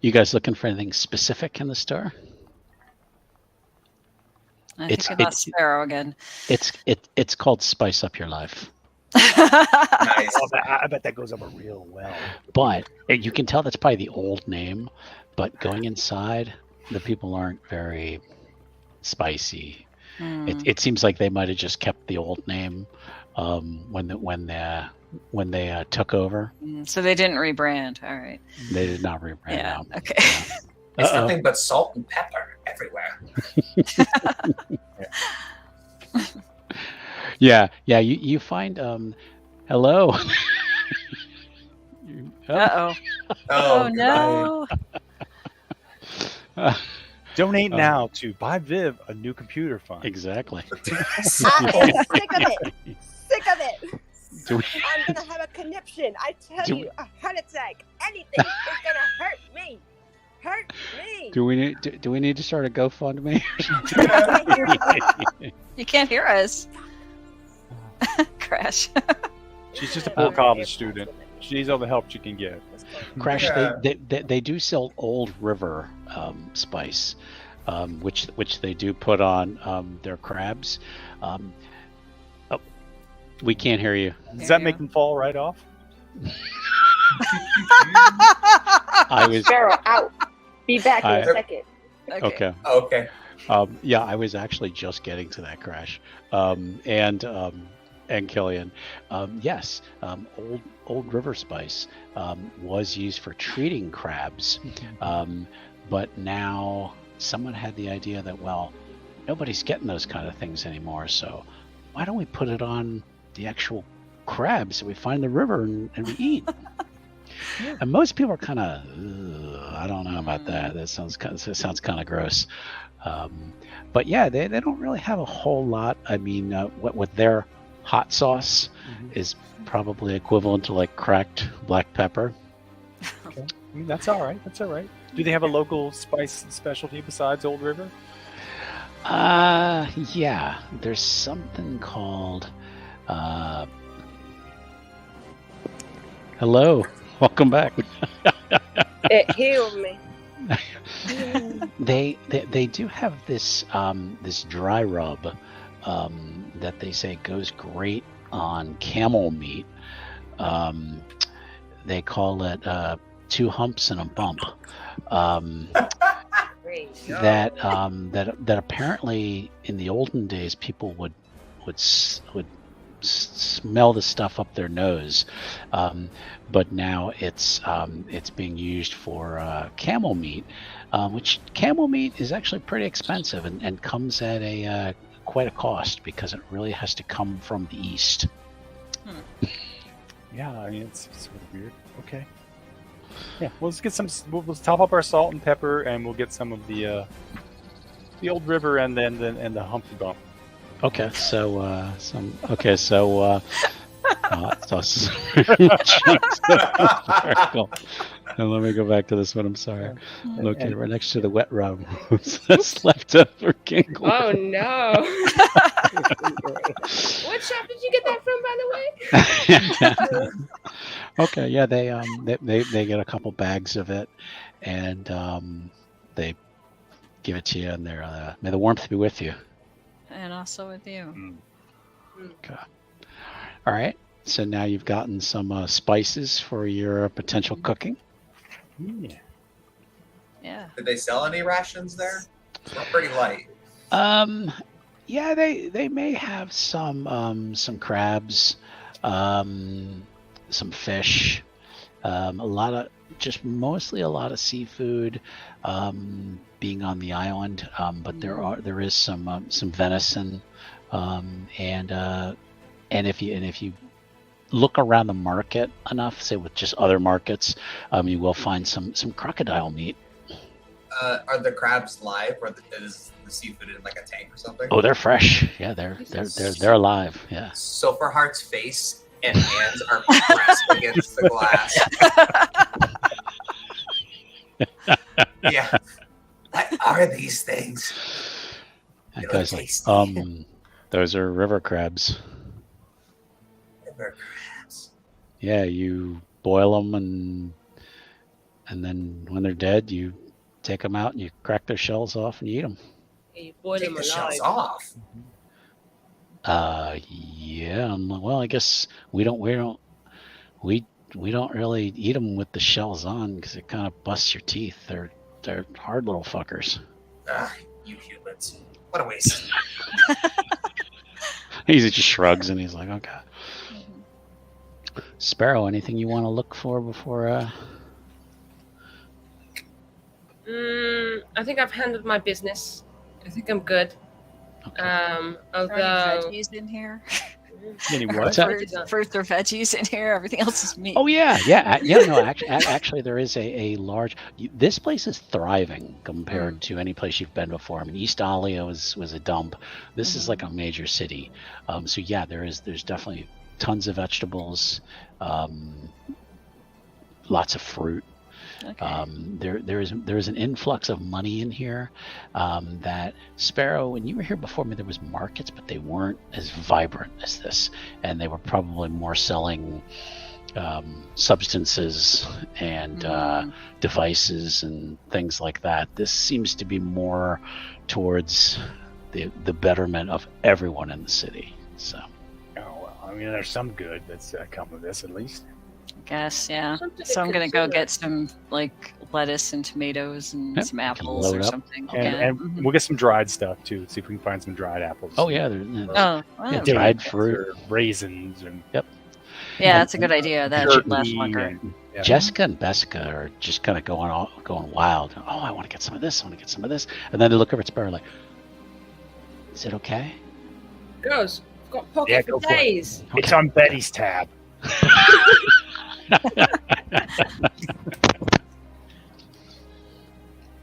you guys looking for anything specific in the store? I think we lost Sparrow again. It's called Spice Up Your Life. Nice. I bet that goes over real well. But you can tell that's probably the old name. But going inside, the people aren't very spicy. It seems like they might have just kept the old name when they took over. So they didn't rebrand. All right. They did not rebrand. Yeah. No. Okay. Yeah. It's nothing but salt and pepper everywhere. Yeah. You find hello. Uh-oh. Oh no. Donate now to Buy Viv a new computer fund. Exactly. I am sick of it. Sick of it. I'm gonna have a conniption. I tell you, a heart attack. Anything is gonna hurt me. Hurt me. Do we need to start a GoFundMe? You can't hear us. Crash. She's just a poor college student. She needs all the help she can get. Crash. Yeah. They do sell Old River spice, which they do put on their crabs. We can't hear you. Does that make them fall right off? Sparrow out. Be back in a second. Okay. Okay. Yeah, I was actually just getting to that, Crash. And Killian. Yes, Old River spice was used for treating crabs, but now someone had the idea that, well, nobody's getting those kind of things anymore, so why don't we put it on the actual crabs that we find in the river and we eat? And most people are kind of, I don't know about that. That sounds kind of gross. But yeah, they don't really have a whole lot. I mean, what with their hot sauce is probably equivalent to like cracked black pepper. Okay. I mean, that's all right. That's all right. Do they have a local spice specialty besides Old River? Yeah. There's something called. Hello. Welcome back. It healed me. They do have this this dry rub that they say goes great on camel meat. They call it 2 humps and a bump. That apparently in the olden days people would smell the stuff up their nose, but now it's being used for camel meat, which camel meat is actually pretty expensive and comes at a quite a cost because it really has to come from the east. Yeah, I mean it's sort of weird. Okay. Yeah, we'll just get some. We'll top up our salt and pepper, and we'll get some of the Old River and the Humpty Bump. Okay, so and let me go back to this one. I'm sorry. Located right next to the wet rub. That's left over Kingle. Oh no! What shop did you get that from, by the way? Okay, yeah, they get a couple bags of it, and they give it to you, and they're may the warmth be with you. And also with you. Okay. All right. So now you've gotten some spices for your potential cooking. Yeah. Yeah. Did they sell any rations there? It's not pretty light. Yeah, they may have some crabs, some fish, mostly a lot of seafood, being on the island. But there is some venison, and if you look around the market enough, say with just other markets, you will find some crocodile meat. Are the crabs live, or is the seafood in like a tank or something? Oh, they're fresh. Yeah, they're alive. Yeah. Silverheart's face and hands are pressed against the glass. Yeah. What are these things? That They guy's look like, tasty. those are river crabs. River crabs. Yeah, you boil them and then when they're dead, you take them out and you crack their shells off and you eat them. You boil Take them the alive. shells off. Yeah. Well, I guess we don't really eat them with the shells on because it kind of busts your teeth. They're hard little fuckers. Ah, you humans. What a waste. He just shrugs and he's like, okay. Sparrow, anything you want to look for before? I think I've handled my business. I think I'm good. Okay. Are there Although any veggies in here? Any Or what? What's that? fruit or veggies in here? Everything else is meat. Oh yeah. No, actually, there is a large. This place is thriving compared to any place you've been before. I mean, East Alia was a dump. This is like a major city. So yeah, there's definitely tons of vegetables, lots of fruit. Okay. There is an influx of money in here. That Sparrow, when you were here before me, there was markets, but they weren't as vibrant as this, and they were probably more selling substances and devices and things like that. This seems to be more towards the betterment of everyone in the city. So. Oh, well, I mean, there's some good that's come of this at least. Guess, yeah. Something to So I'm gonna go consider. get some like lettuce and tomatoes and Yep, some you can apples load or up. something. And we'll get some dried stuff too. See if we can find some dried apples. Oh yeah, Oh, wow. yeah, dried fruit. Or raisins and Yeah, that's a good idea. That should last turkey longer. and yeah. Jessica and Bessica are just kind of going wild. Oh, I want to get some of this. I want to get some of this. And then they look over at Sparrow like, "Is it okay?" Girls, I've got pocket Yeah, for go for it. days. It's on Betty's tab.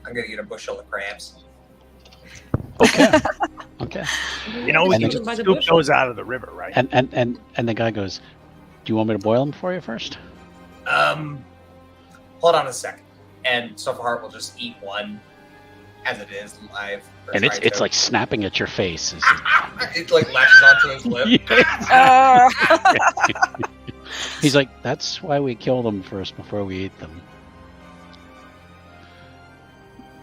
I'm gonna get a bushel of crabs. Okay. Okay. You know, we And can then- just scoop those out of the river, right? And the guy goes, "Do you want me to boil them for you first?" Hold on a second. And Sophar will just eat one as it is live. or And try it's to. like snapping at your face. It like latches onto his lip. He's like, "That's why we kill them first before we eat them."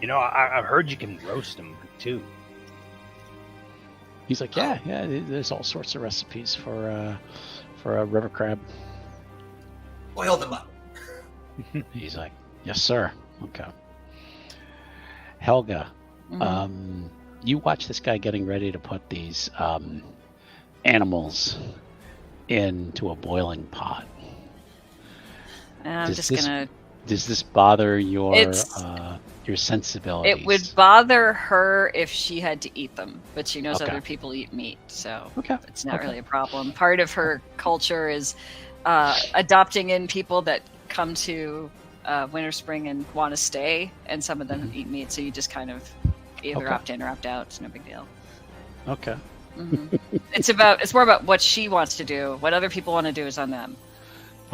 You know, I've heard you can roast them too. He's like, "Yeah. There's all sorts of recipes for a river crab." Boil them up. He's like, "Yes, sir." Okay. Helga, you watch this guy getting ready to put these animals into a boiling pot. I'm Does just this- gonna. Does this bother your It's- sensibilities? It would bother her if she had to eat them, but she knows Okay. other people eat meat, so Okay. it's not Okay. really a problem. Part of her culture is adopting in people that come to winter, spring, and want to stay, and some of them eat meat, so you just kind of either Okay. opt in or opt out. It's no big deal. Okay. It's more about what she wants to do. What other people want to do is on them.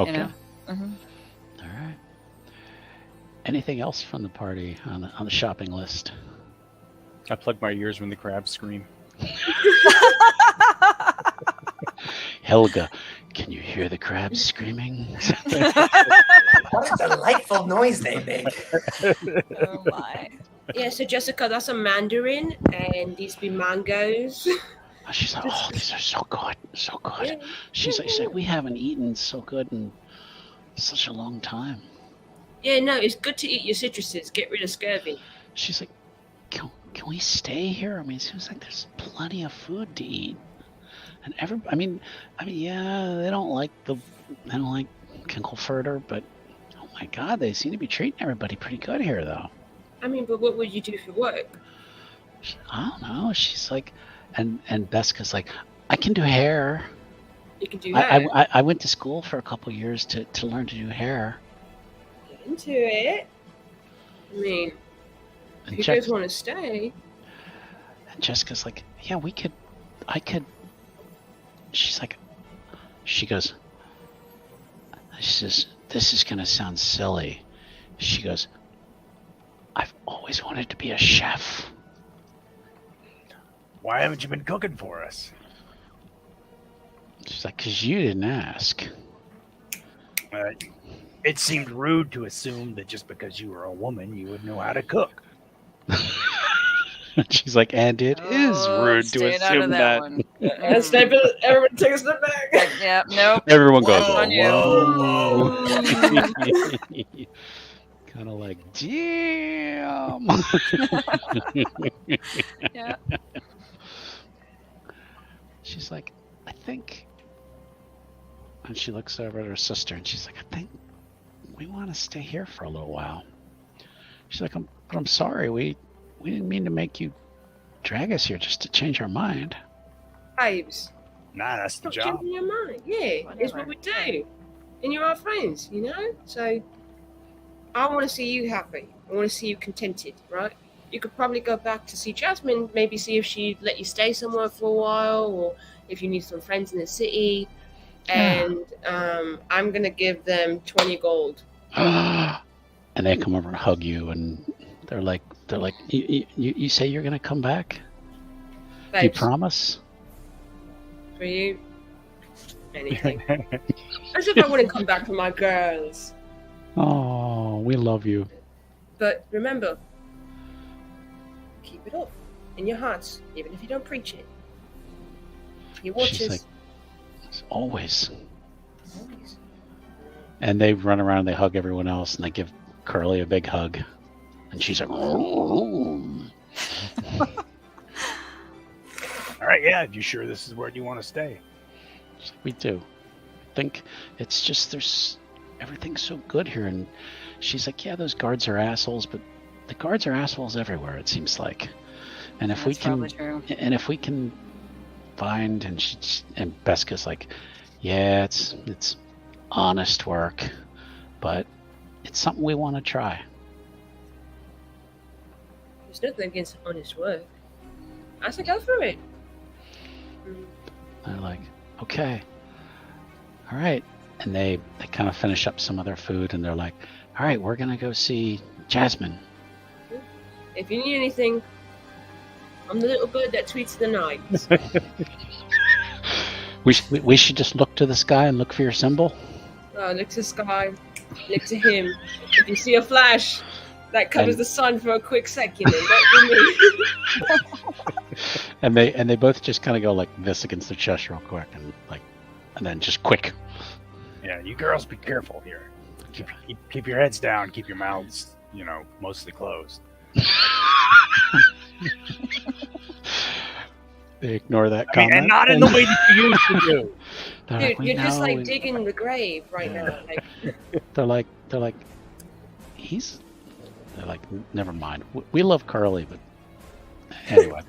Okay. You know? Mhm. All right. Anything else from the party on the shopping list? I plug my ears when the crabs scream. Helga, can you hear the crabs screaming? What a delightful noise they make. Oh my! Yeah, so Jessica, that's a mandarin, and these be mangoes. She's like, "Oh, these are so good, so good." Yeah. She's like, "We haven't eaten so good in such a long time." Yeah, no, it's good to eat your citruses. Get rid of scurvy. She's like, "Can we stay here? I mean, it seems like there's plenty of food to eat." And I mean, yeah, they don't like Kinkelfurter, but oh my God, they seem to be treating everybody pretty good here, though. I mean, but what would you do for work? I don't know. She's like, and Beska's like, "I can do hair. You can do hair. I went to school for a couple years to learn to do hair." Get into it. I mean, And if you guys want to stay. And Jessica's like, "Yeah, I could." She says, "This is gonna sound silly." She goes, I've always wanted to be a chef. Why haven't you been cooking for us? She's like, because you didn't ask. It seemed rude to assume that just because you were a woman, you would know how to cook. She's like, and it is rude to staying out of assume that that. one. Everyone take a step back. Yeah, nope. Everyone goes, Whoa, on you. whoa. Kind of like, damn. Yeah. She's like, I think. And she looks over at her sister and she's like, I think we want to stay here for a little while. She's like, I'm sorry. We didn't mean to make you drag us here just to change our mind. Babes, Nah, that's the stop job. changing your mind. Yeah, it's what we do. And you're our friends, you know? So I want to see you happy. I want to see you contented, right? You could probably go back to see Jasmine, maybe see if she'd let you stay somewhere for a while, or if you need some friends in the city. And I'm going to give them 20 gold. And they come over and hug you and they're like, you say you're going to come back? Babes, You promise? for you, anything. As if I wouldn't come back for my girls. Oh, we love you. But remember, keep it up in your hearts, even if you don't preach it. He watches. She's like, always. Always. And they run around, they hug everyone else, and they give Curly a big hug. And she's like, All right, yeah. You sure this is where you want to stay? we do. I think it's just everything's so good here. And she's like, yeah, those guards are assholes, but the guards are assholes everywhere, it seems like. And if That's we can, probably true. and if we can find, and Beska's like, yeah, it's honest work, but it's something we want to try. There's nothing against honest work. I say go for it. They're like, okay, all right. And they kind of finish up some of their food, and they're like, all right, we're going to go see Jasmine. If you need anything, I'm the little bird that tweets the night. We should just look to the sky and look for your symbol. Look to the sky, look to him. If you see a flash that covers the sun for a quick second, and that be me. And they both just kind of go like this against their chest real quick, and then just quick. Yeah, you girls be careful here. Keep your heads down. Keep your mouths, mostly closed. They ignore that comment. And not in the way that you used to do. Like, Dude, you're just like digging the grave right now. Like, they're like, they're like, never mind. We love Carly, but anyway.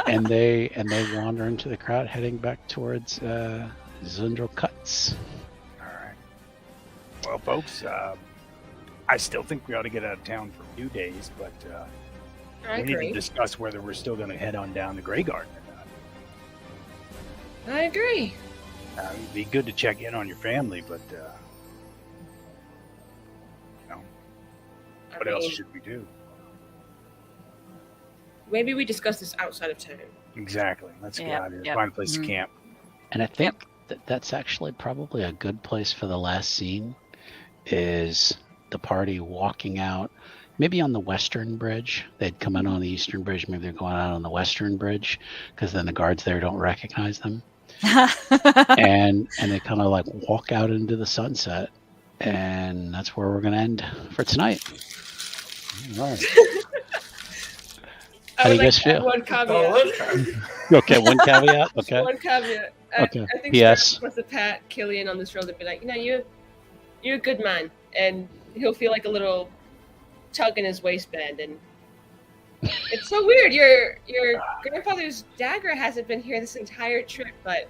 and they wander into the crowd, heading back towards Zundrelcut. All right. Well, folks, I still think we ought to get out of town for a few days, but I we need agree. to discuss whether we're still going to head on down to Grey Garden or not. I agree. It'd be good to check in on your family, but what else should we do? Maybe we discuss this outside of town. Exactly. Let's get out of here. Yep. Find a place to camp. And I think that's actually probably a good place for the last scene, is the party walking out, maybe on the western bridge. They'd come in on the eastern bridge, maybe they're going out on the western bridge, because then the guards there don't recognize them. and they kind of like walk out into the sunset, and that's where we're going to end for tonight. All right. How do you guys feel? One caveat. Okay, one caveat. Okay. One caveat. Okay. I think Yes. Steph wants to pat Killian on the shoulder and be like, you're a good man, and he'll feel like a little tug in his waistband. And it's so weird. Your grandfather's dagger hasn't been here this entire trip, but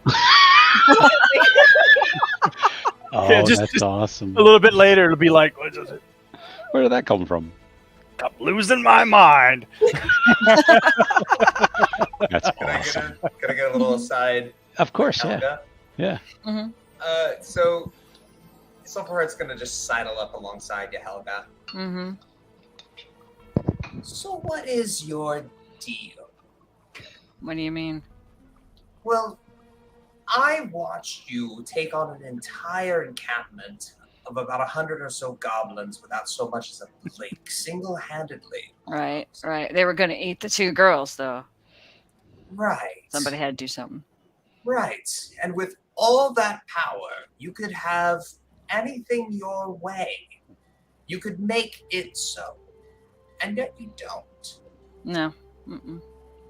Oh, Yeah, that's awesome. A little bit later, it'll be like, what is it? Where did that come from? I'm losing my mind. That's Can I awesome. get a little aside? Of course, yeah. Helga? Yeah. Mhm. So Silverheart's gonna just sidle up alongside you, Helga. Mhm. So what is your deal? What do you mean? Well, I watched you take on an entire encampment of about 100 or so goblins without so much as a blink, single-handedly. Right. They were going to eat the 2 girls, though. Right. Somebody had to do something. Right. And with all that power, you could have anything your way. You could make it so. And yet you don't. No. Mm-mm.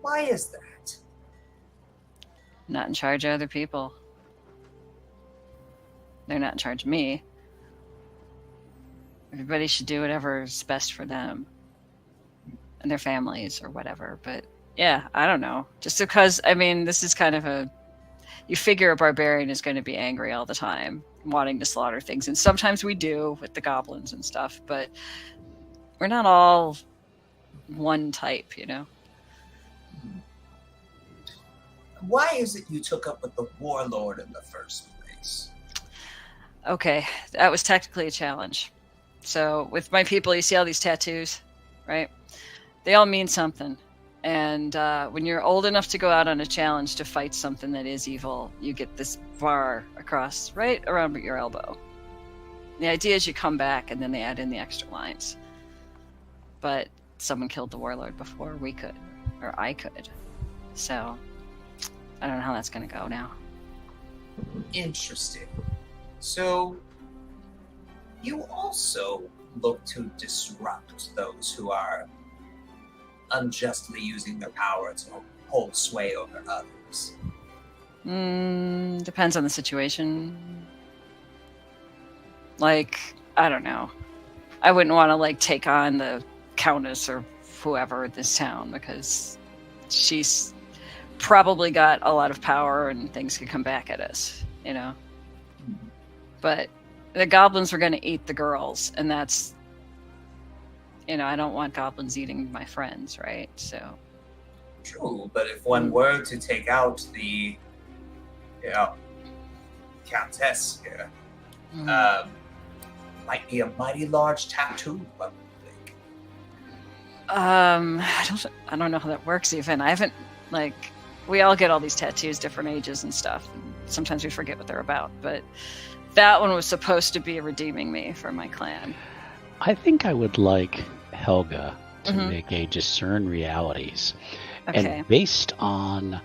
Why is that? Not in charge of other people. They're not in charge of me. Everybody should do whatever's best for them and their families or whatever. But yeah, I don't know. Just because, I mean, this is kind of you figure a barbarian is going to be angry all the time, wanting to slaughter things. And sometimes we do with the goblins and stuff, but we're not all one type, you know? Why is it you took up with the warlord in the first place? Okay, that was technically a challenge. So with my people, you see all these tattoos, right? They all mean something. And when you're old enough to go out on a challenge to fight something that is evil, you get this bar across right around your elbow. The idea is you come back and then they add in the extra lines. But someone killed the warlord before we could, or I could. So I don't know how that's going to go now. Interesting. So, you also look to disrupt those who are unjustly using their power to hold sway over others. Depends on the situation. Like, I don't know. I wouldn't want to, like, take on the countess or whoever in this town because she's probably got a lot of power and things could come back at us, you know? But the goblins were going to eat the girls, and that's, you know, I don't want goblins eating my friends, right? So. True, but if one were to take out the, countess here, might be a mighty large tattoo, one would think. I don't know how that works even. I haven't, like, we all get all these tattoos, different ages and stuff. And sometimes we forget what they're about, but that one was supposed to be redeeming me for my clan. I think I would like Helga to make a discern realities, and based on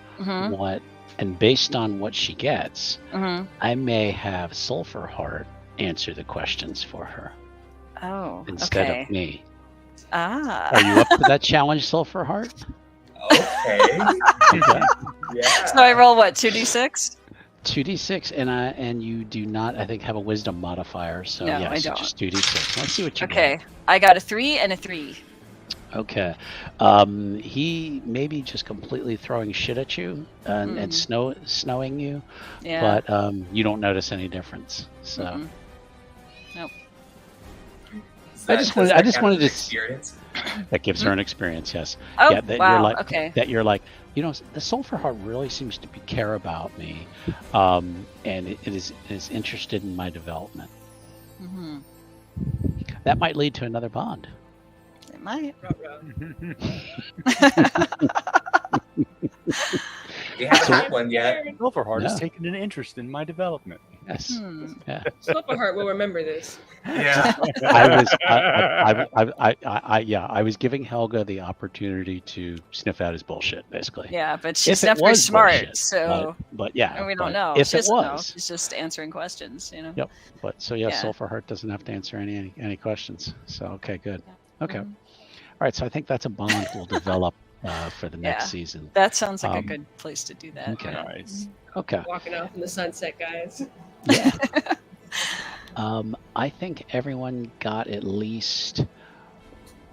what she gets, I may have Sulphur Heart answer the questions for her. Oh, instead of me. Ah, are you up for that challenge, Sulphur Heart? Okay. Yeah. So I roll what, 2d6? 2d6, and you do not, I think, have a wisdom modifier. So no, yes, I don't. Just 2d6. Let's see what you get. Okay, I got a 3 and a 3. Okay. He may be just completely throwing shit at you and snowing you, but you don't notice any difference. So. Nope. I just wanted to experience. That gives her an experience, yes. Oh, yeah, that wow. You're like, okay. That you're like, you know, the Sulphur Heart really seems to care about me, and it is interested in my development. That might lead to another bond. It might. You haven't had one yet. Sulphur Heart has taken an interest in my development. Yes. Yeah. Sulphur Heart will remember this. Yeah. I was giving Helga the opportunity to sniff out his bullshit, basically. Yeah, but she's not very smart, bullshit, so. But yeah. And we don't know. If it was, she's just answering questions, you know. Yep. But so yeah, Sulphur Heart doesn't have to answer any questions. So okay, good. Okay. All right. So I think that's a bond we'll develop for the next season. That sounds like a good place to do that. Okay. Nice. Okay. Walking off in the sunset, guys. Yeah. I think everyone got at least.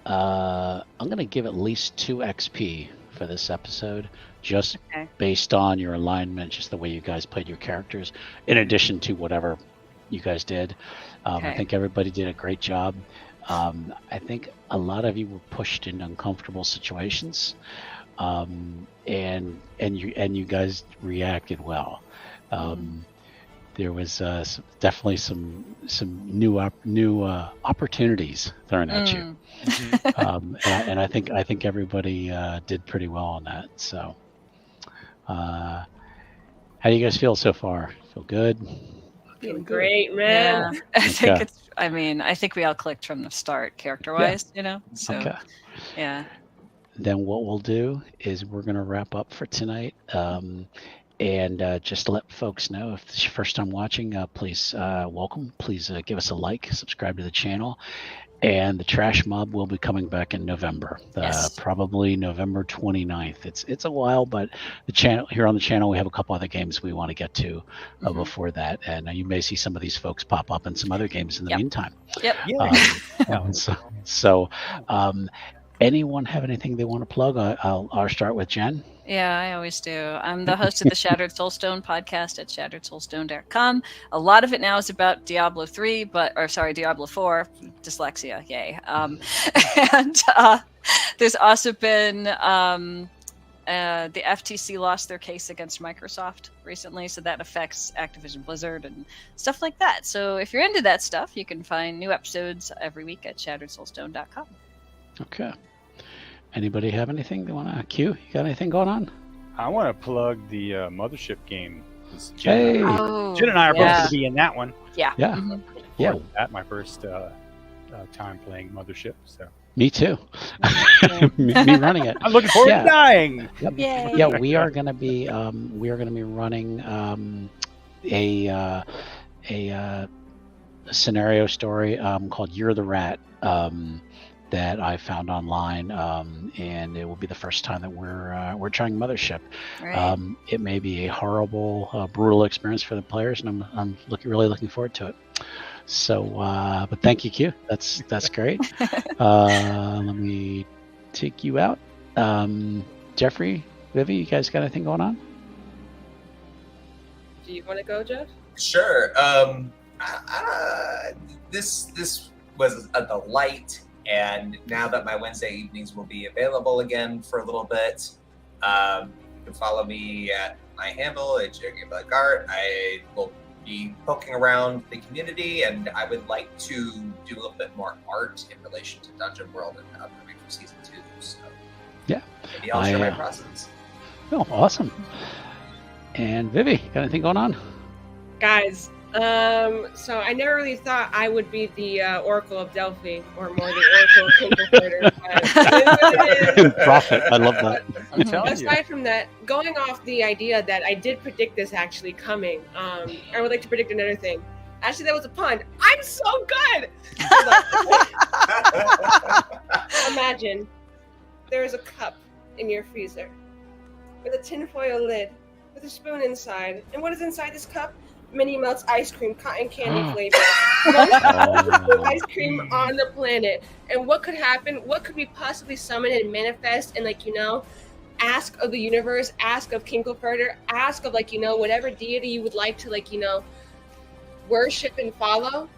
I'm going to give at least 2 XP for this episode, just based on your alignment, just the way you guys played your characters, in addition to whatever you guys did. I think everybody did a great job. I think a lot of you were pushed into uncomfortable situations, and you guys reacted well. there was definitely some new opportunities thrown at you, and I think everybody did pretty well on that. So, how do you guys feel so far? Feel good? Feeling great, man. Yeah, I think Okay. it's. I mean, I think we all clicked from the start, character-wise. You know. So Okay. yeah. Then what we'll do is we're going to wrap up for tonight. And just to let folks know, if this is your first time watching, please welcome. Please give us a like, subscribe to the channel. And the Trash Mob will be coming back in November, Yes. probably November 29th. It's a while, but the channel here on the channel, we have a couple other games we want to get to before that. And you may see some of these folks pop up in some other games in the meantime. Yep. So anyone have anything they want to plug? I'll start with Jen. Yeah, I always do. I'm the host of the Shattered Soulstone podcast at shatteredsoulstone.com. A lot of it now is about Diablo 3, Diablo 4, dyslexia, yay. And there's also been the FTC lost their case against Microsoft recently, so that affects Activision Blizzard and stuff like that. So if you're into that stuff, you can find new episodes every week at shatteredsoulstone.com. Okay. Anybody have anything they want to Q? You got anything going on? I want to plug the Mothership game. Hey. Jen and I are both going to be in that one. Yeah. Yeah. Yeah. That's my first time playing Mothership. So. Me too. me running it. I'm looking forward to dying. Yep. Yay. Yeah, we are going to be running a scenario story called "You're the Rat." That I found online, and it will be the first time that we're trying Mothership. Right. It may be a horrible, brutal experience for the players, and I'm really looking forward to it. So, but thank you, Q. That's great. Let me take you out. Jeffrey, Vivi, you guys got anything going on? Do you want to go, Jeff? Sure. This was a delight. And now that my Wednesday evenings will be available again for a little bit, you can follow me at my handle at JogameLikeArt. I will be poking around the community, and I would like to do a little bit more art in relation to Dungeon World and upcoming for season 2. So yeah, maybe I'll share my process. Oh, awesome! And Vivi, got anything going on? Guys, so I never really thought I would be the Oracle of Delphi, or more the Oracle of Kindle. Prophet, I love that. I'm telling you. Aside from that, going off the idea that I did predict this actually coming, I would like to predict another thing. Actually, that was a pun. I'm so good! Imagine there's a cup in your freezer with a tinfoil lid with a spoon inside. And what is inside this cup? Minnie Melts ice cream, cotton candy flavor. Most ice cream on the planet. And what could happen? What could we possibly summon and manifest and, ask of the universe, ask of Kinkleferder, ask of, whatever deity you would like to, worship and follow?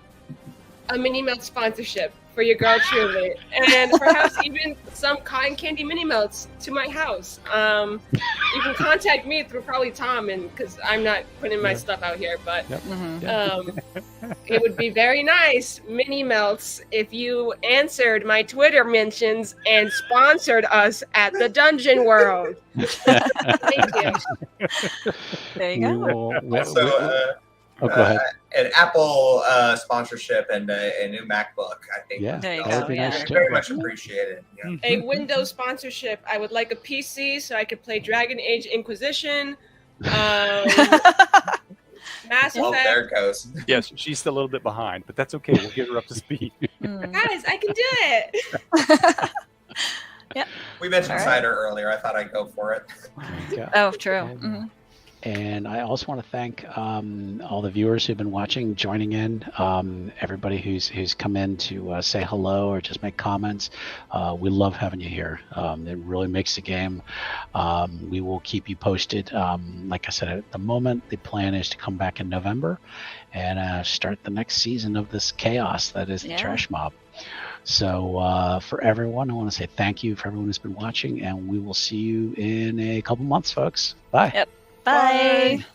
A Minnie Melt sponsorship for your girl truly. And perhaps even some cotton candy Minnie Melts to my house. You can contact me through probably Tom, and because I'm not putting my stuff out here, but it would be very nice, Minnie Melts, if you answered my Twitter mentions and sponsored us at the Dungeon World. Thank you. There you go. Also, go ahead. An Apple sponsorship and a new MacBook, I think. Yeah, There you that would go, be yeah. nice too. Very much appreciated. Yeah. A Windows sponsorship. I would like a PC so I could play Dragon Age Inquisition, Mass Well, Effect. there it goes. Yes, she's still a little bit behind, but that's okay. We'll get her up to speed. Guys, I can do it. We mentioned All right. cider earlier. I thought I'd go for it. Yeah. Oh, true. And I also want to thank all the viewers who've been watching, joining in, everybody who's come in to say hello or just make comments. We love having you here. It really makes the game. We will keep you posted. Like I said, at the moment, the plan is to come back in November and start the next season of this chaos that is the Trash Mob. So for everyone, I want to say thank you for everyone who's been watching, and we will see you in a couple months, folks. Bye. Yep. Bye.